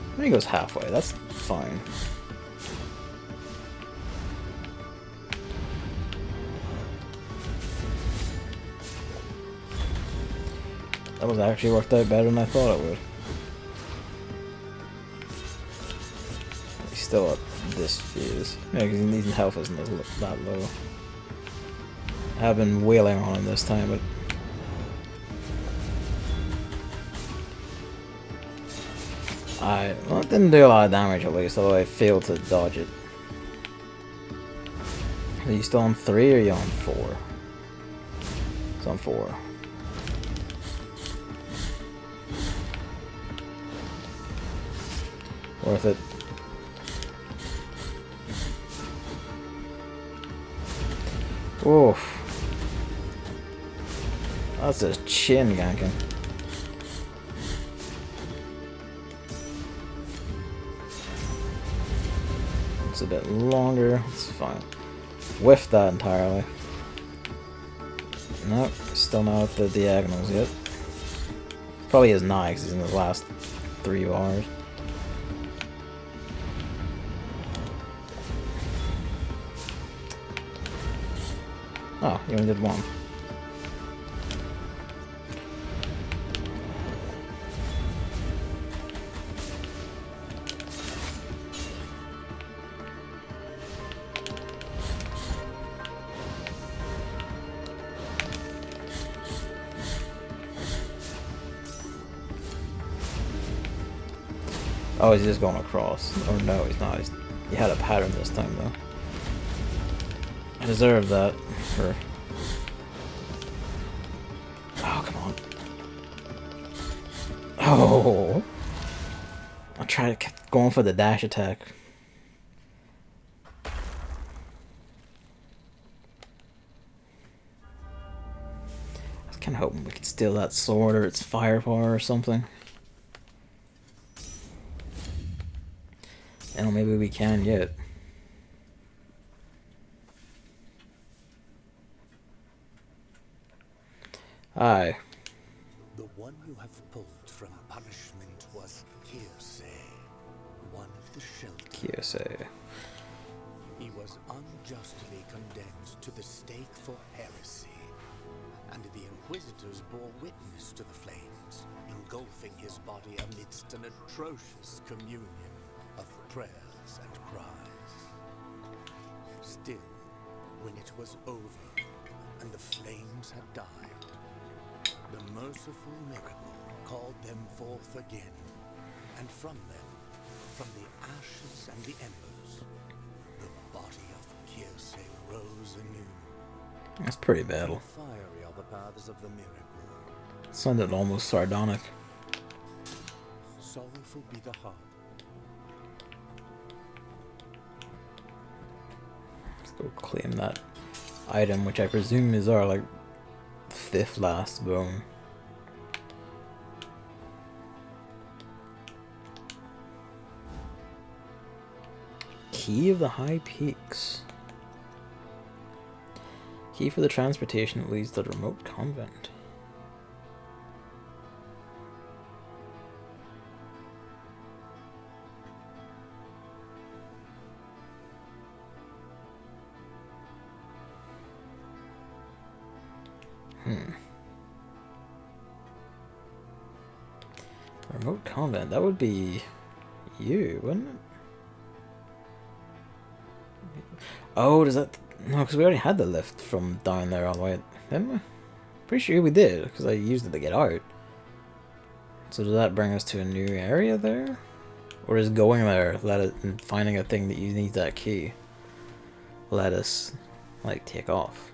Speaker 1: I think it goes halfway. That's fine. That was actually worked out better than I thought it would. He's still at this phase. Yeah, because his health isn't that low. I have been wailing on him this time, but well, it didn't do a lot of damage at least, although I failed to dodge it. Are you still on 3 or are you on 4? It's on 4. Worth it. Oof. That's a chin ganking. It's a bit longer. It's fine. Whiffed that entirely. Nope, still not at the diagonals yet. Probably is not because he's in the last 3 bars. Oh, you only did 1. Oh, he's just going across. Oh no, he's not. He had a pattern this time though. I deserve that for... Oh, come on. Oh! try to keep going for the dash attack. I was kind of hoping we could steal that sword or its firepower or something. And maybe we can yet. Aye.
Speaker 3: The one you have pulled from punishment was Kirse, one of the shelters.
Speaker 1: Kirse.
Speaker 3: He was unjustly condemned to the stake for heresy, and the Inquisitors bore witness to the flames, engulfing his body amidst an atrocious communion of prayers and cries. Still, when it was over, and the flames had died, the merciful miracle called them forth again, and from them, from the ashes and the embers, the body of Kirse rose anew.
Speaker 1: That's pretty bad.
Speaker 3: Fiery are the paths of the miracle.
Speaker 1: Sounded almost sardonic.
Speaker 3: Sorrowful be the heart.
Speaker 1: Let's go claim that item, which I presume is our, like, 5th last bone. Key of the High Peaks. Key for the transportation that leads to the remote convent. Remote convent, that would be you, wouldn't it? Oh, does that... No, because we already had the lift from down there all the way, didn't we? Pretty sure we did, because I used it to get out. So does that bring us to a new area there? Or is going there, and finding a thing that you need that key, let us, like, take off?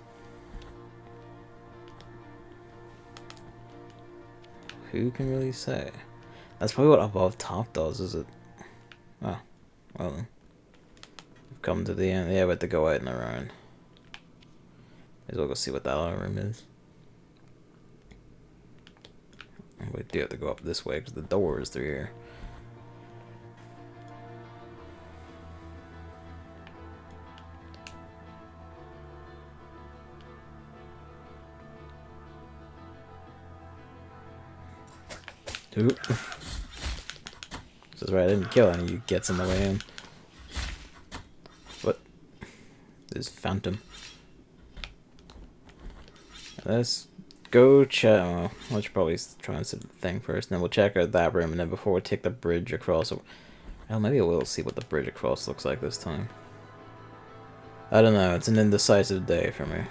Speaker 1: Who can really say? That's probably what above top does, is it? Oh, well then. We've come to the end. Yeah, we have to go out and around. May as well go see what that other room is. We do have to go up this way because the door is through here. Oop. This is right, I didn't kill any of you gets in the way in. What? This phantom. Let's go check. Oh, I should probably try and set the thing first, and then we'll check out that room, and then before we take the bridge across. Well, maybe we'll see what the bridge across looks like this time. I don't know, it's an indecisive day for me.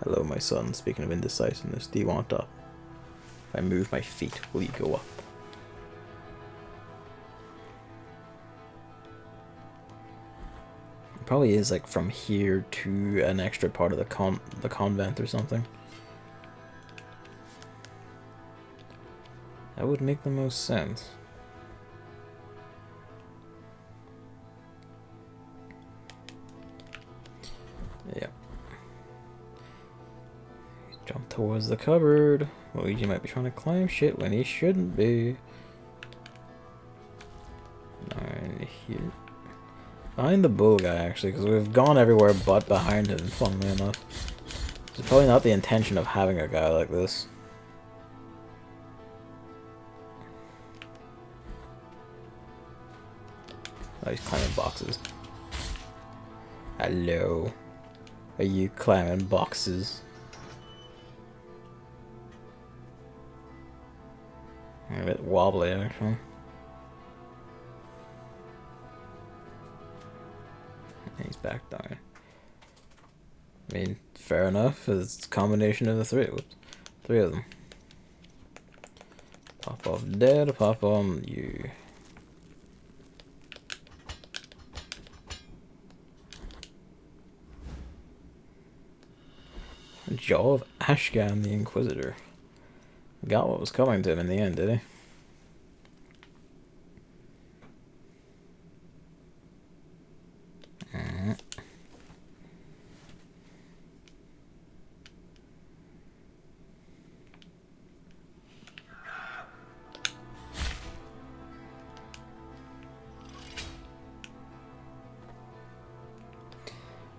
Speaker 1: Hello, my son. Speaking of indecisiveness, do you want up? If I move my feet, will you go up? It probably is like from here to an extra part of the convent or something. That would make the most sense. Yep. Jump towards the cupboard. Luigi might be trying to climb shit when he shouldn't be. Down here. Behind the bull guy, actually, because we've gone everywhere but behind him, funnily enough. It's probably not the intention of having a guy like this. Oh, he's climbing boxes. Hello. Are you climbing boxes? A bit wobbly, actually. He's back down. I mean, fair enough. It's a combination of the three. Whoops. Three of them. Pop off dead, pop on you. Jaw of Ashgan the Inquisitor. Got what was coming to him in the end, did he?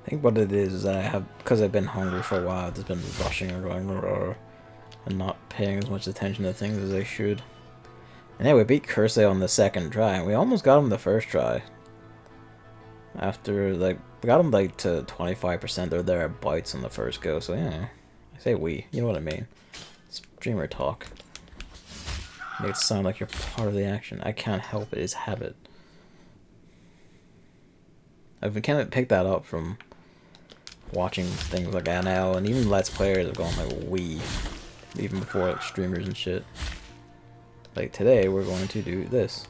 Speaker 1: I think what it is I have, because I've been hungry for a while, I've just been rushing or going and not paying as much attention to things as I should. And yeah, we beat Cursey on the second try, and we almost got him the first try. After, like, we got him, like, to 25% or thereabouts on the first go, so yeah. I say we, you know what I mean. Streamer talk. Make it sound like you're part of the action. I can't help it, it's habit. I've kind of picked that up from watching things like NL, and even Let's Players have gone like we, even before like streamers and shit. Like today, we're going to do this.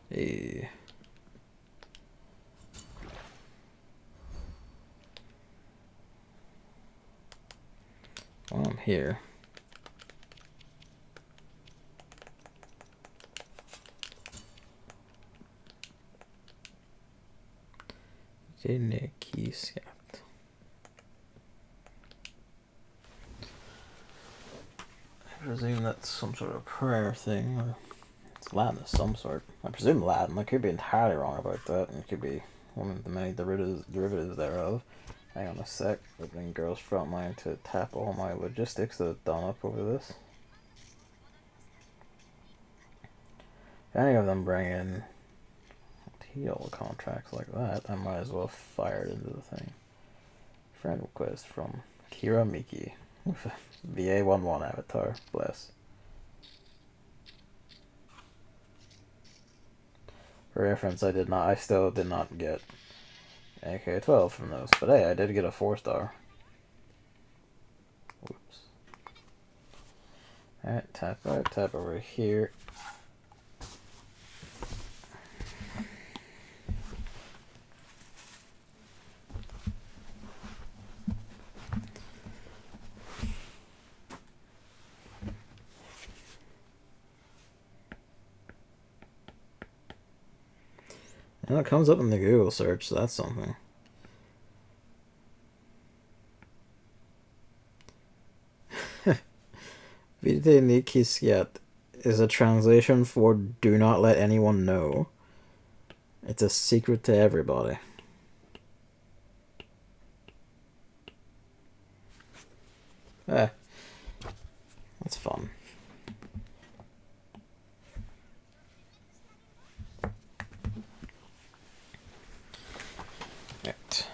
Speaker 1: Hey. While I'm here. Keys, yeah. I presume that's some sort of prayer thing, or it's Latin of some sort. I presume Latin. I could be entirely wrong about that, and it could be one of the many derivatives thereof. Hang on a sec. Opening girls' front line to tap all my logistics that have done up over this. If any of them bring in teal contracts like that, I might as well fire it into the thing. Friend request from Kira Miki with a VA11 avatar. Bless. For reference, I still did not get AK-12 from those, but hey, I did get a 4-star. Whoops. Alright, tap over here. And it comes up in the Google search, so that's something. Vide ni kiskiat is a translation for do not let anyone know. It's a secret to everybody. That's fun. Right.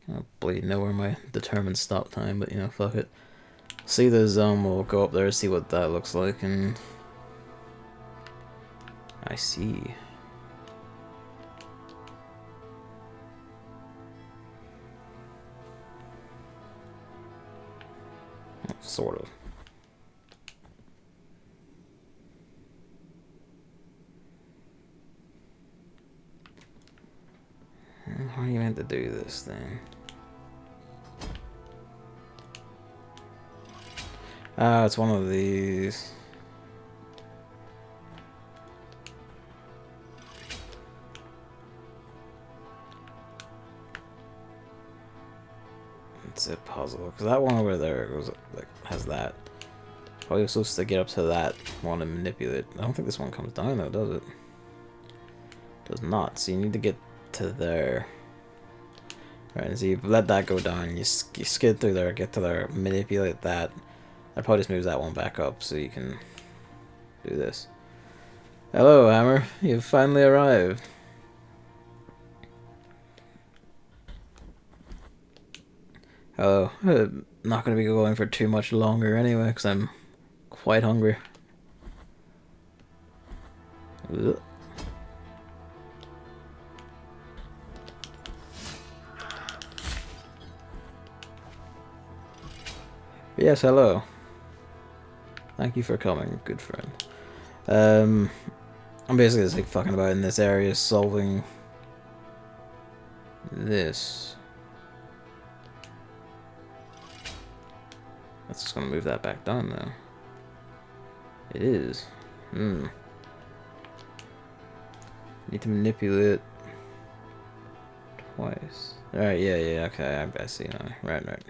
Speaker 1: I don't bleed know where my determined stop time, but you know, fuck it. See the zone, we'll go up there, see what that looks like, and I see. Sort of. How are you meant to do this thing? It's one of these. It's a puzzle, because that one over there goes like has that. How are you supposed to get up to that one and manipulate? I don't think this one comes down though, does it? Does not. So you need to get to there. Alright, so you let that go down, you skid through there, get to there, manipulate that. That probably just moves that one back up so you can do this. Hello, Hammer. You've finally arrived. Hello. I'm not going to be going for too much longer anyway, because I'm quite hungry. Ugh. Yes, hello. Thank you for coming, good friend. I'm basically just like fucking about in this area, solving this. That's just gonna move that back down though. It is. Need to manipulate twice. Alright, yeah, okay, I see now. Right.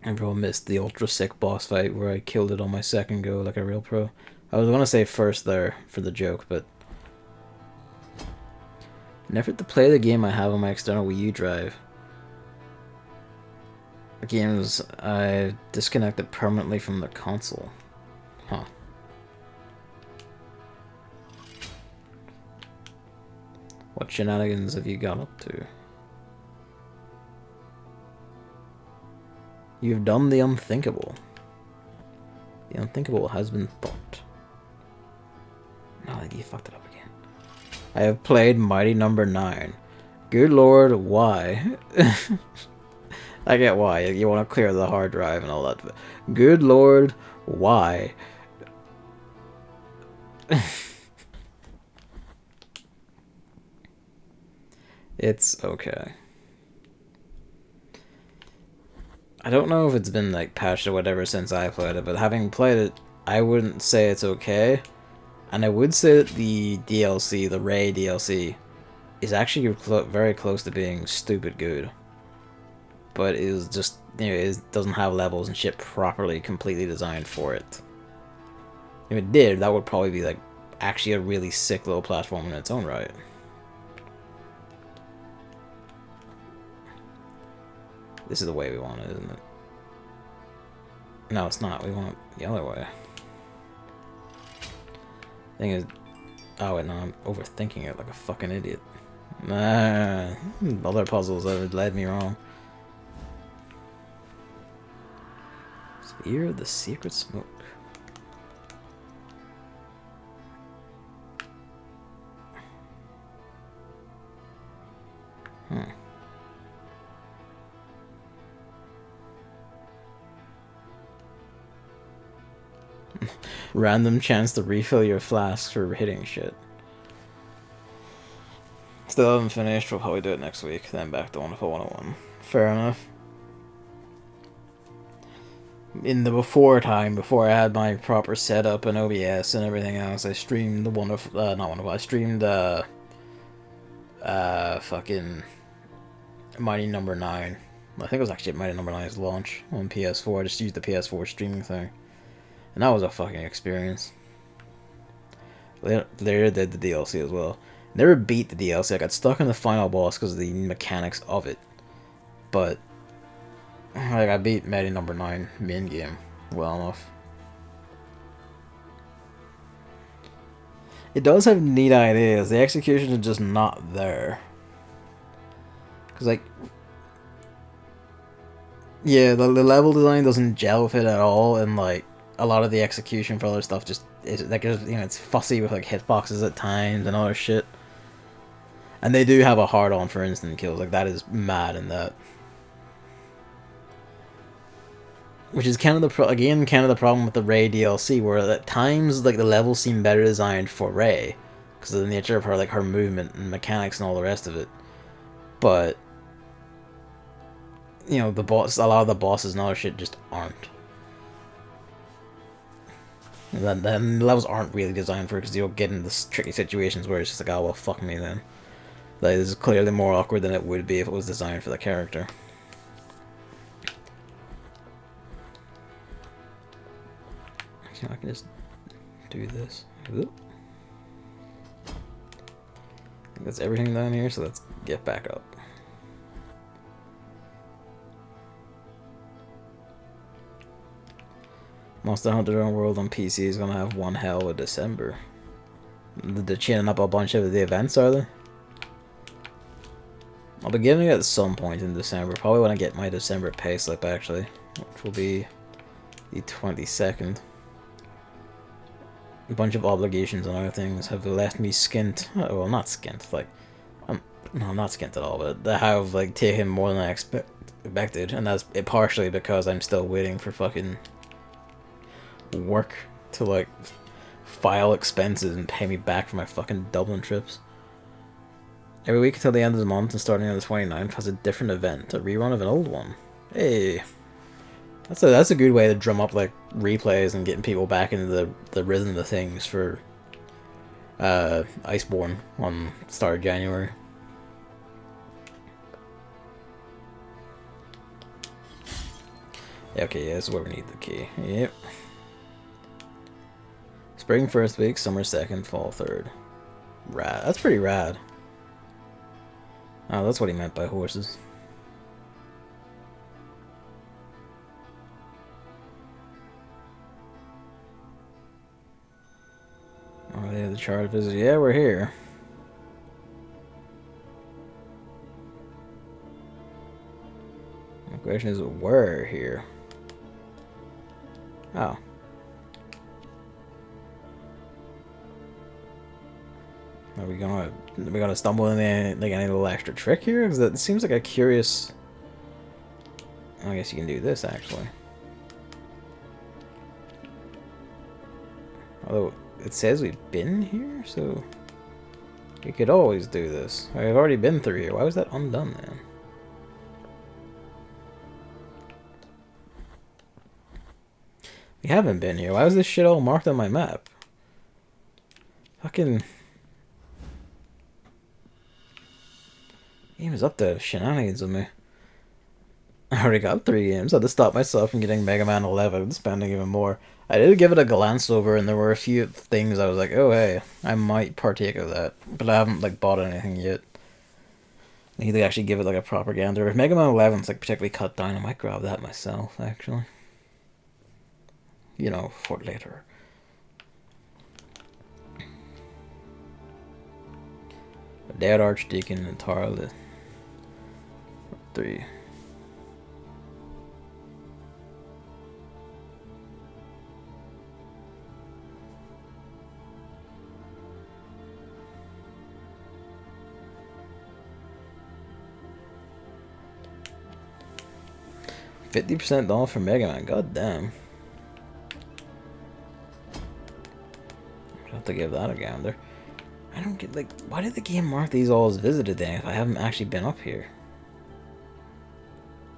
Speaker 1: Everyone missed the ultra sick boss fight where I killed it on my second go like a real pro. I was gonna say first there for the joke, but in an effort to play the game I have on my external Wii U drive, the games I disconnected permanently from the console. Huh. What shenanigans have you got up to? You've done the unthinkable. The unthinkable has been thought. No, you fucked it up again. I have played Mighty Number 9. Good lord, why? I get why. You want to clear the hard drive and all that. But good lord, why? It's okay. I don't know if it's been like patched or whatever since I played it, but having played it, I wouldn't say it's okay. And I would say that the DLC, the Ray DLC, is actually very close to being stupid good. But it is just, you know, it doesn't have levels and shit properly, completely designed for it. If it did, that would probably be like actually a really sick little platform in its own right. This is the way we want it, isn't it? No, it's not. We want it the other way. Thing is... Oh, wait, no, I'm overthinking it like a fucking idiot. Nah, other puzzles have led me wrong. Sphere of the Secret Smoke. Random chance to refill your flasks for hitting shit. Still haven't finished, we'll probably do it next week, then back to Wonderful 101. Fair enough. In the before time, before I had my proper setup and OBS and everything else, I streamed the Wonderful, not Wonderful, I streamed, fucking Mighty Number 9. I think it was actually Mighty Number 9's launch on PS4, I just used the PS4 streaming thing. And that was a fucking experience. Later did the DLC as well. Never beat the DLC. I got stuck in the final boss because of the mechanics of it. But like, I beat Mighty Number 9 main game well enough. It does have neat ideas. The execution is just not there. Cause like, yeah, the level design doesn't gel with it at all, and like a lot of the execution for other stuff just is like, you know, it's fussy with like hitboxes at times and other shit. And they do have a hard on for instant kills, like that is mad in that. Which is kind of the problem with the Ray DLC, where at times like the levels seem better designed for Ray because of the nature of her, like her movement and mechanics and all the rest of it. But you know, a lot of the bosses and other shit just aren't. And then the levels aren't really designed for it because you'll get into tricky situations where it's just like, oh well, fuck me then. Like, this is clearly more awkward than it would be if it was designed for the character. Okay, I can just do this. Oop. I think that's everything down here, so let's get back up. Monster Hunter World on PC is gonna have one hell of December. They're chinning up a bunch of the events, are they? I'll be getting it at some point in December, probably when I get my December payslip actually, which will be the 22nd. A bunch of obligations and other things have left me skint. Well, not skint, like, no, not skint at all, but they have like taken more than I expected, and that's partially because I'm still waiting for fucking work to like file expenses and pay me back for my fucking Dublin trips. Every week until the end of the month and starting on the 29th has a different event, a rerun of an old one. Hey, that's a good way to drum up like replays and getting people back into the rhythm of things for Iceborne on start of January. Yeah, okay, yeah, this is where we need the key. Yep. Spring first week, summer second, fall third. Rad. That's pretty rad. Oh, that's what he meant by horses. Oh, yeah, the chart visit. Yeah, we're here. The question is, we're here. Oh. Are we gonna stumble in any little extra trick here? Because that seems like a curious. I guess you can do this actually. Although it says we've been here, so we could always do this. I've already been through here. Why was that undone then? We haven't been here. Why was this shit all marked on my map? Fucking game is up to shenanigans with me. I already got 3 games. I had to stop myself from getting Mega Man 11 and spending even more. I did give it a glance over, and there were a few things I was like, oh hey, I might partake of that. But I haven't like bought anything yet. I need to actually give it like a proper gander. If Mega Man 11's like particularly cut down, I might grab that myself, actually. You know, for later. A Dead Archdeacon and Tarla. 3. $50% off for Mega Man. God damn. I'll have to give that a gander. I don't get, like, why did the game mark these all as visited then if I haven't actually been up here?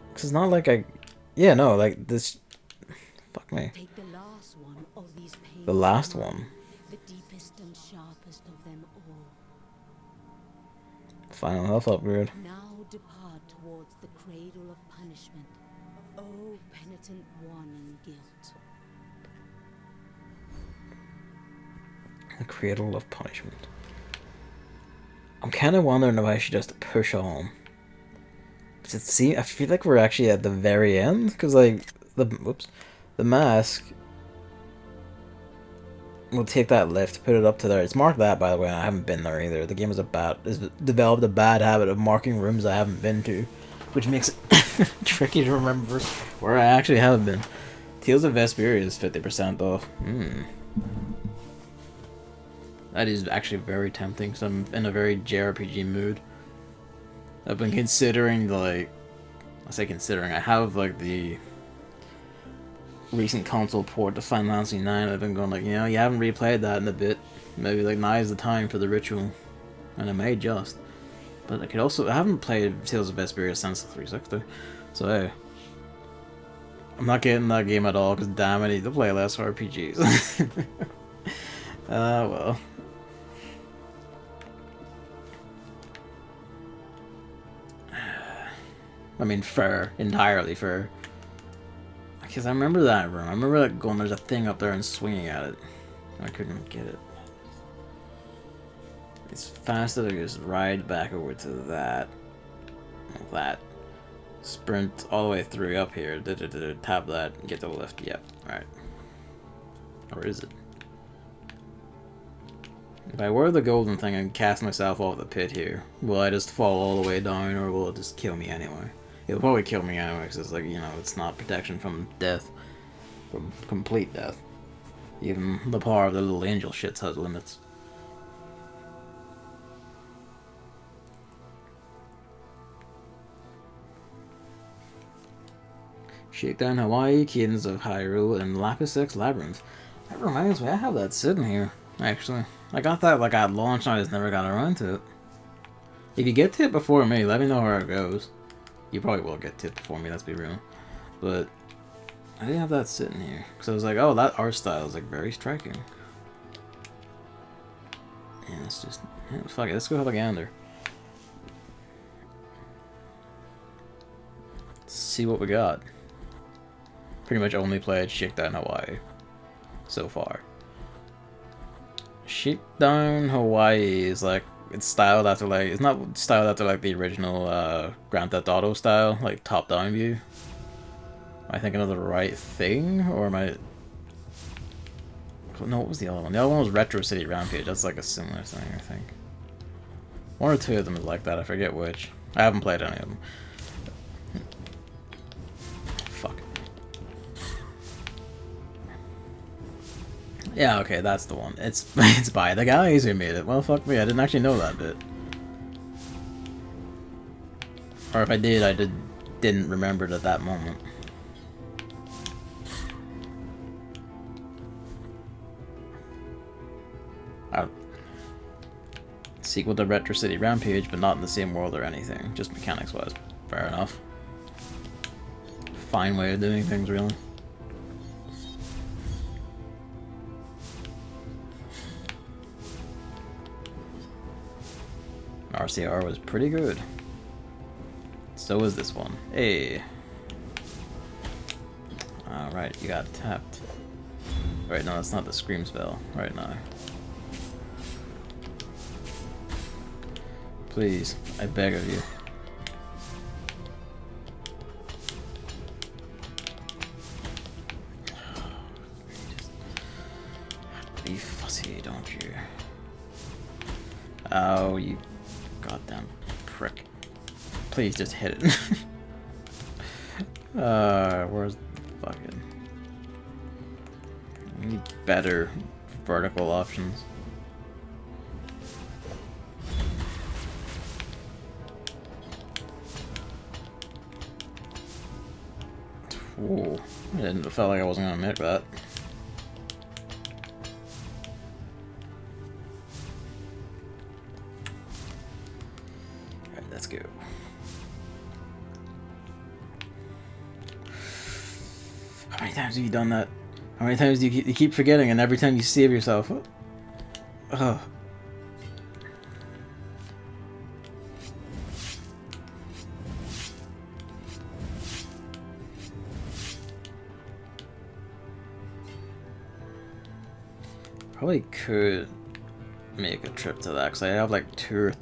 Speaker 1: Because it's not like I... Yeah, no, like, this... Fuck me.
Speaker 4: Take the last one of these pains.
Speaker 1: The last one.
Speaker 4: The deepest and sharpest of them all.
Speaker 1: Final health upgrade.
Speaker 4: Now depart towards the cradle of punishment. O penitent one in guilt.
Speaker 1: The cradle of punishment. I'm kind of wondering if I should just push on. Cause I feel like we're actually at the very end, because like the mask will take that lift, put it up to there. It's marked that, by the way. And I haven't been there either. The game has developed a bad habit of marking rooms I haven't been to, which makes it tricky to remember where I actually have been. Tales of Vesperia is 50% off. That is actually very tempting, because I'm in a very JRPG mood. I've been considering, like... I say considering, I have, like, the recent console port to Final Fantasy IX. I've been going, like, you know, you haven't replayed that in a bit. Maybe, like, now is the time for the ritual. And I may just. But I could also... I haven't played Tales of Vesperia since the 360. So, hey. I'm not getting that game at all, because damn, I need to play less RPGs. Well... I mean, fair. Entirely fair. Because I remember that room. I remember like going, there's a thing up there and swinging at it. I couldn't get it. It's faster to just ride back over to that. That. Sprint all the way through up here. Tap that. Get to the lift. Yep. Alright. Or is it? If I wear the golden thing and cast myself off the pit here, will I just fall all the way down, or will it just kill me anyway? It'll probably kill me anyway, because it's like, you know, it's not protection from death. From complete death. Even the power of the little angel shits has limits. Shakedown Hawaii, Cadence of Hyrule, and Lapis X Labyrinth. That reminds me, I have that sitting here, actually. I got that like at launch, and I just never got around to it. If you get to it before me, let me know how it goes. You probably will get to it before me, let's be real. But I didn't have that sitting here. Because I was like, oh, that art style is like very striking. And let's just, yeah, fuck it, let's go have a gander. Let's see what we got. Pretty much only played Shakedown Hawaii so far. Shakedown Hawaii is like, it's styled after like, it's not styled after like the original Grand Theft Auto style, like top-down view. Am I thinking of the right thing, or am I... No, what was the other one? The other one was Retro City Rampage. That's like a similar thing, I think. One or two of them is like that. I forget which. I haven't played any of them. Fuck. Yeah, okay, that's the one. It's it's by the guys who made it. Well, fuck me. I didn't actually know that bit. Or if I did, I didn't remember it at that moment. Sequel to Retro City Rampage, but not in the same world or anything. Just mechanics-wise. Fair enough. Fine way of doing things, really. RCR was pretty good. So is this one. Hey. Alright, you got tapped. Right, no, that's not the scream spell. Right now. Please, I beg of you. Just be fussy, don't you? Oh, you goddamn prick. Please just hit it. Where's the fucking... We need better vertical options. Ooh, I didn't felt like I wasn't gonna make that. Alright, let's go. How many times have you done that? How many times do you keep forgetting, and every time you save yourself? Ugh. Probably could make a trip to that, because I have like two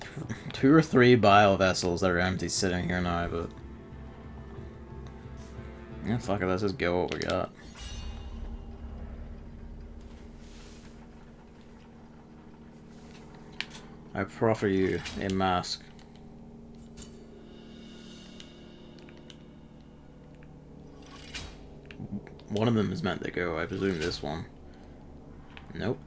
Speaker 1: or three bile vessels that are empty sitting here now, but... Yeah, fuck it, let's just go what we got. I proffer you a mask. One of them is meant to go, I presume this one. Nope.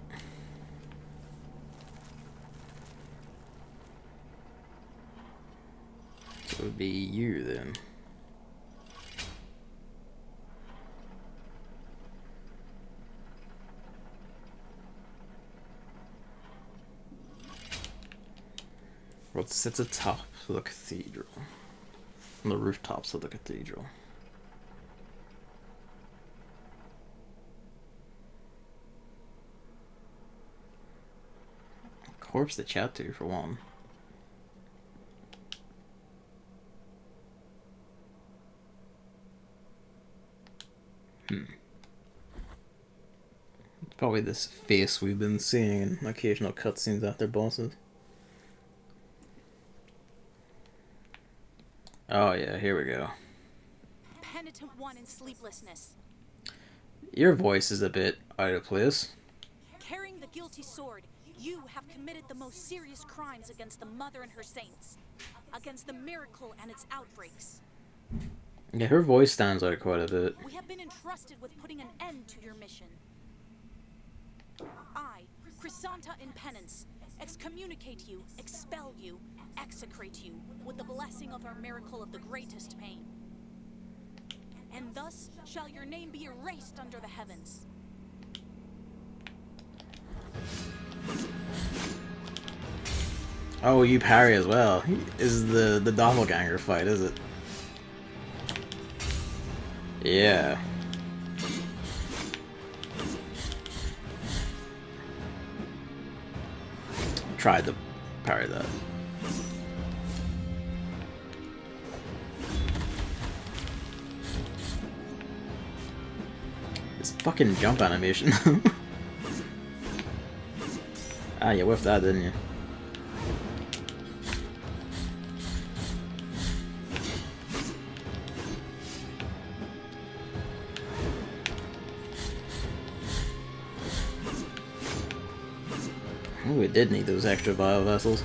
Speaker 1: So it would be you then. What sits atop the cathedral? On the rooftops of the cathedral. Corpse to chat to, for one. It's probably this face we've been seeing in occasional cutscenes after bosses. Oh yeah, here we go.
Speaker 5: Penitent one in sleeplessness.
Speaker 1: Your voice is a bit out of place.
Speaker 5: Carrying the guilty sword, you have committed the most serious crimes against the Mother and her saints, against the miracle and its outbreaks.
Speaker 1: Yeah, her voice stands out quite a bit.
Speaker 5: We have been entrusted with putting an end to your mission. I, Chrysanta in penance, excommunicate you, expel you, execrate you with the blessing of our miracle of the greatest pain. And thus shall your name be erased under the heavens.
Speaker 1: Oh, you parry as well. Is the doppelganger fight, is it? Yeah. Tried to parry that. This fucking jump animation. Ah, you whiffed that, didn't you? Oh, we did need those extra bio vessels.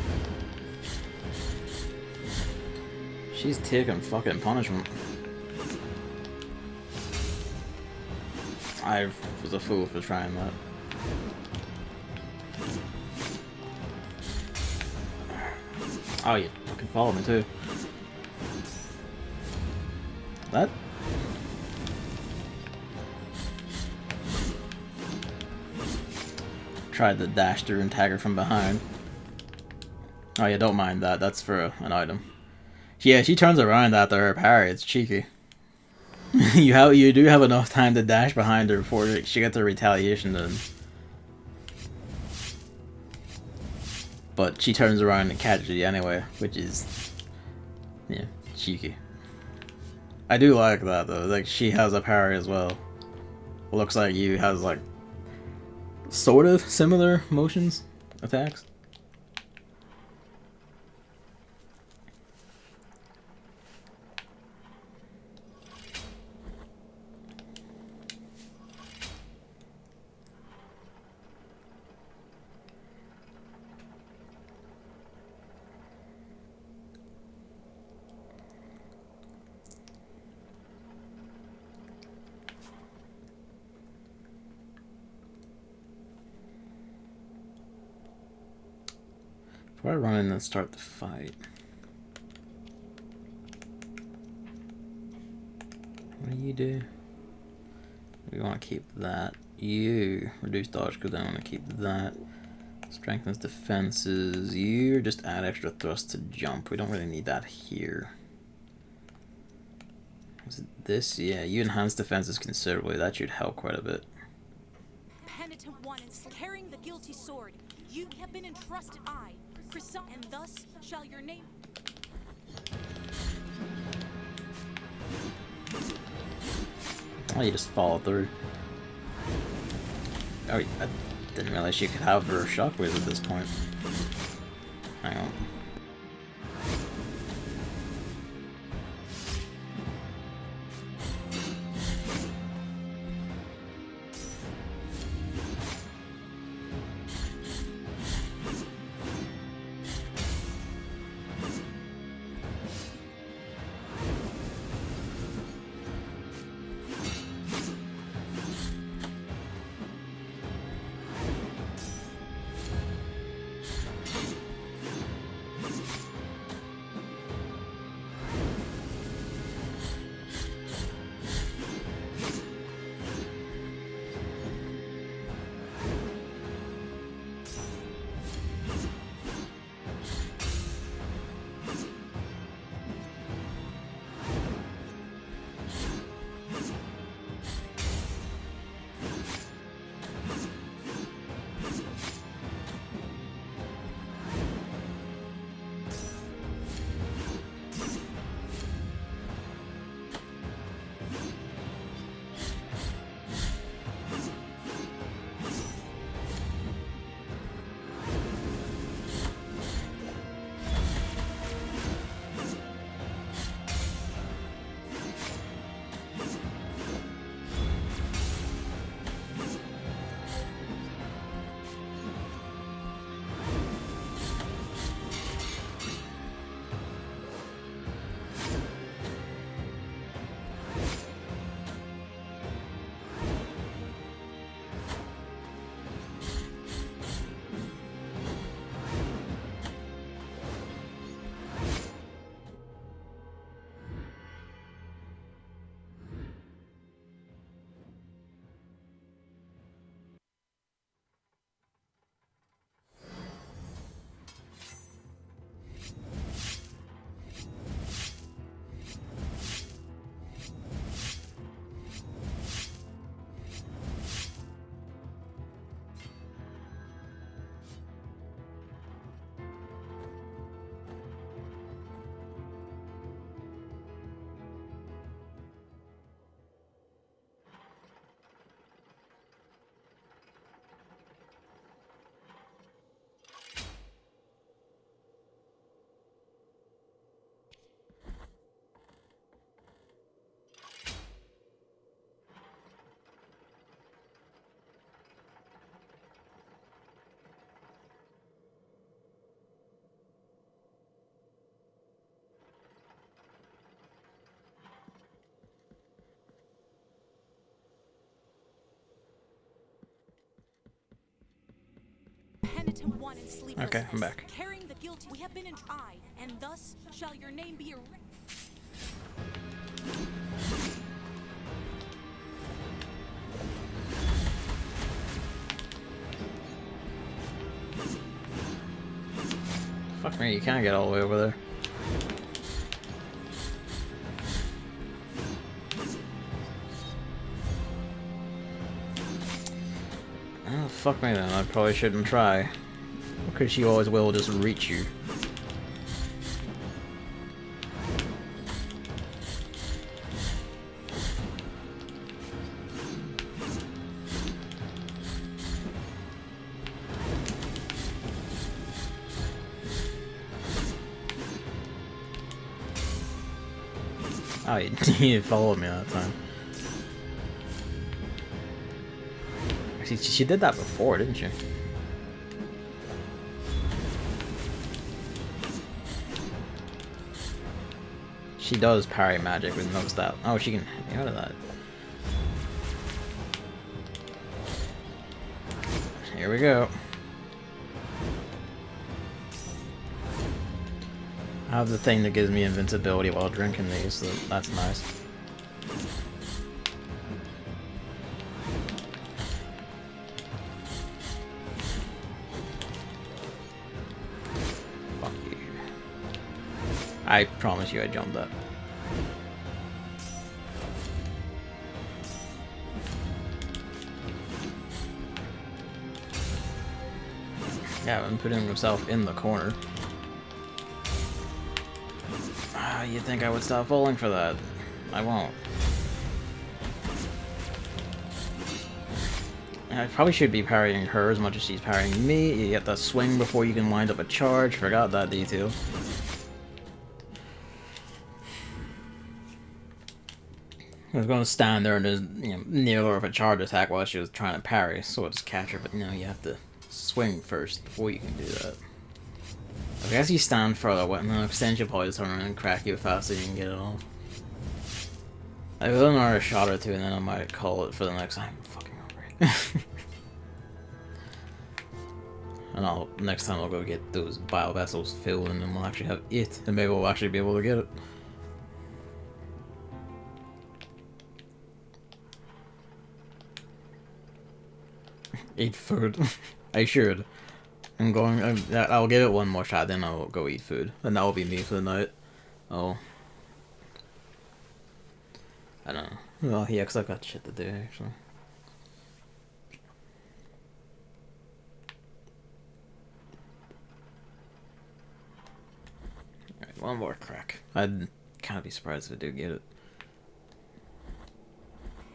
Speaker 1: She's taking fucking punishment. I was a fool for trying that. Oh, you fucking followed me too. That? Tried to dash through and tag her from behind. Oh yeah, don't mind that. That's for an item. Yeah, she turns around after her parry. It's cheeky. you do have enough time to dash behind her before she gets her retaliation then. But she turns around and catches you anyway, which is, yeah, cheeky. I do like that though. Like, she has a parry as well. Looks like you has like sort of similar motions, attacks. Before I run in and start the fight, what do you do? We want to keep that. You reduce dodge because I want to keep that. Strengthens defenses. You just add extra thrust to jump. We don't really need that here. Is it this? Yeah, you enhance defenses considerably. That should help quite a bit.
Speaker 5: Penitent one, and carrying the guilty sword, you have been entrusted and thus shall your name.
Speaker 1: Oh, you just follow through. Oh, I didn't realize you could have her shockwaves at this point. Hang on.
Speaker 5: Penitent one in sleeplessness.
Speaker 1: Okay, I'm back.
Speaker 5: Carrying the guilt we have been in I, and thus shall your name be erased.
Speaker 1: Fuck me, you can't get all the way over there. Oh, fuck me then, I probably shouldn't try. Because she always will just reach you. Oh, you didn't follow me that time. She did that before, didn't she? She does parry magic, we've noticed that. Oh, she can get out of that. Here we go. I have the thing that gives me invincibility while drinking these, so that's nice. Fuck you. I promise you I jumped that. Yeah, I'm putting himself in the corner. You'd think I would stop falling for that. I won't. I probably should be parrying her as much as she's parrying me. You get that swing before you can wind up a charge. Forgot that detail. I was going to stand there and just, nail her with a charge attack while she was trying to parry, so I'll just catch her, but you have to swing first before you can do that. I guess you stand further away, and then extension probably just turn around and crack you faster you can get it off. I will another shot or two, and then I might call it for the next time. I'm fucking hungry. And next time I'll go get those bile vessels filled, and then we'll actually have it, and maybe we'll actually be able to get it. Eat food. I should. I'll give it one more shot, then I'll go eat food. And that will be me for the night. Oh. I don't know. Well, yeah, because I've got shit to do, actually. Alright, one more crack. I'd kind of be surprised if I do get it.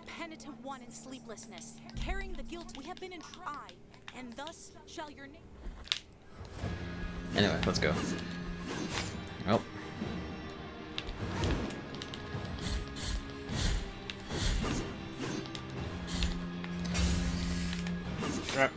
Speaker 5: Penitent one in sleeplessness. Carrying the guilt we have been in I, and thus shall your name...
Speaker 1: Anyway, let's go. Oh. Crap.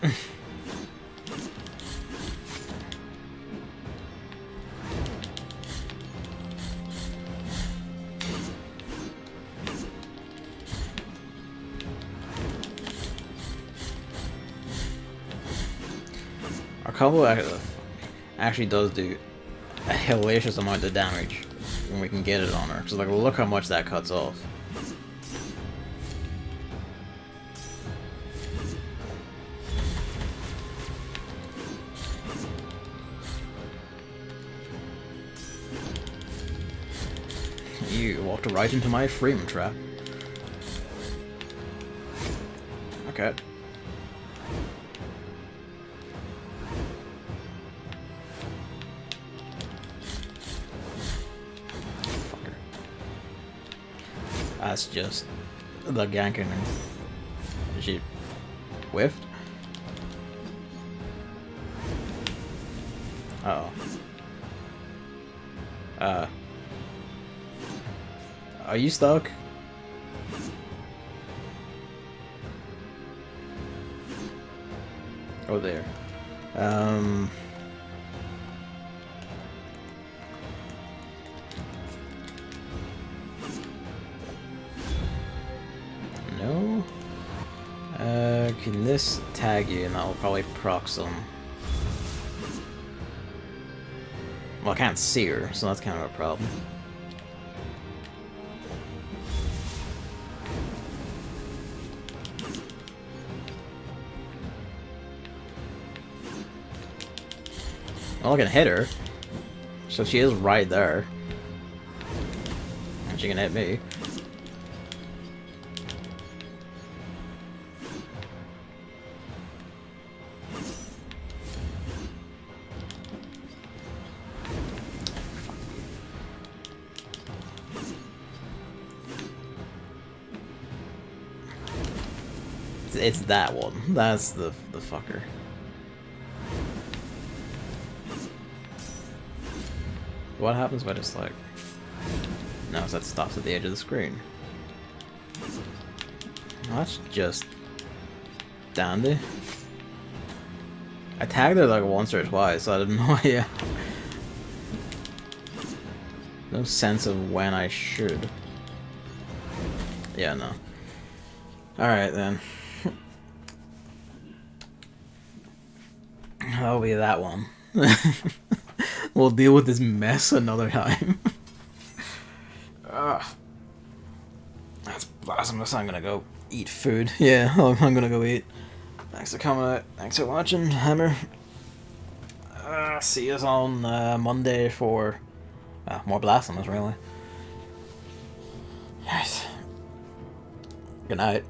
Speaker 1: Our combo actually does do a hellacious amount of damage when we can get it on her. So like, look how much that cuts off. You walked right into my frame trap. Okay. That's just the ganking. She whiffed. Uh oh. Are you stuck? Oh, there. No. Can this tag you? And that will probably proc some Well, I can't see her, so that's kind of a problem. Well, I can hit her. So she is right there. And she can hit me. It's that one. That's the fucker. What happens if I just like... No, so that stops at the edge of the screen. Well, that's just... dandy. I tagged her like once or twice, so I have no idea. No sense of when I should. Yeah, no. Alright then. That'll be that one. We'll deal with this mess another time. That's Blasphemous. I'm gonna go eat food. Yeah, I'm gonna go eat. Thanks for coming out. Thanks for watching, Hammer. See us on Monday for more Blasphemous, really. Yes. Good night.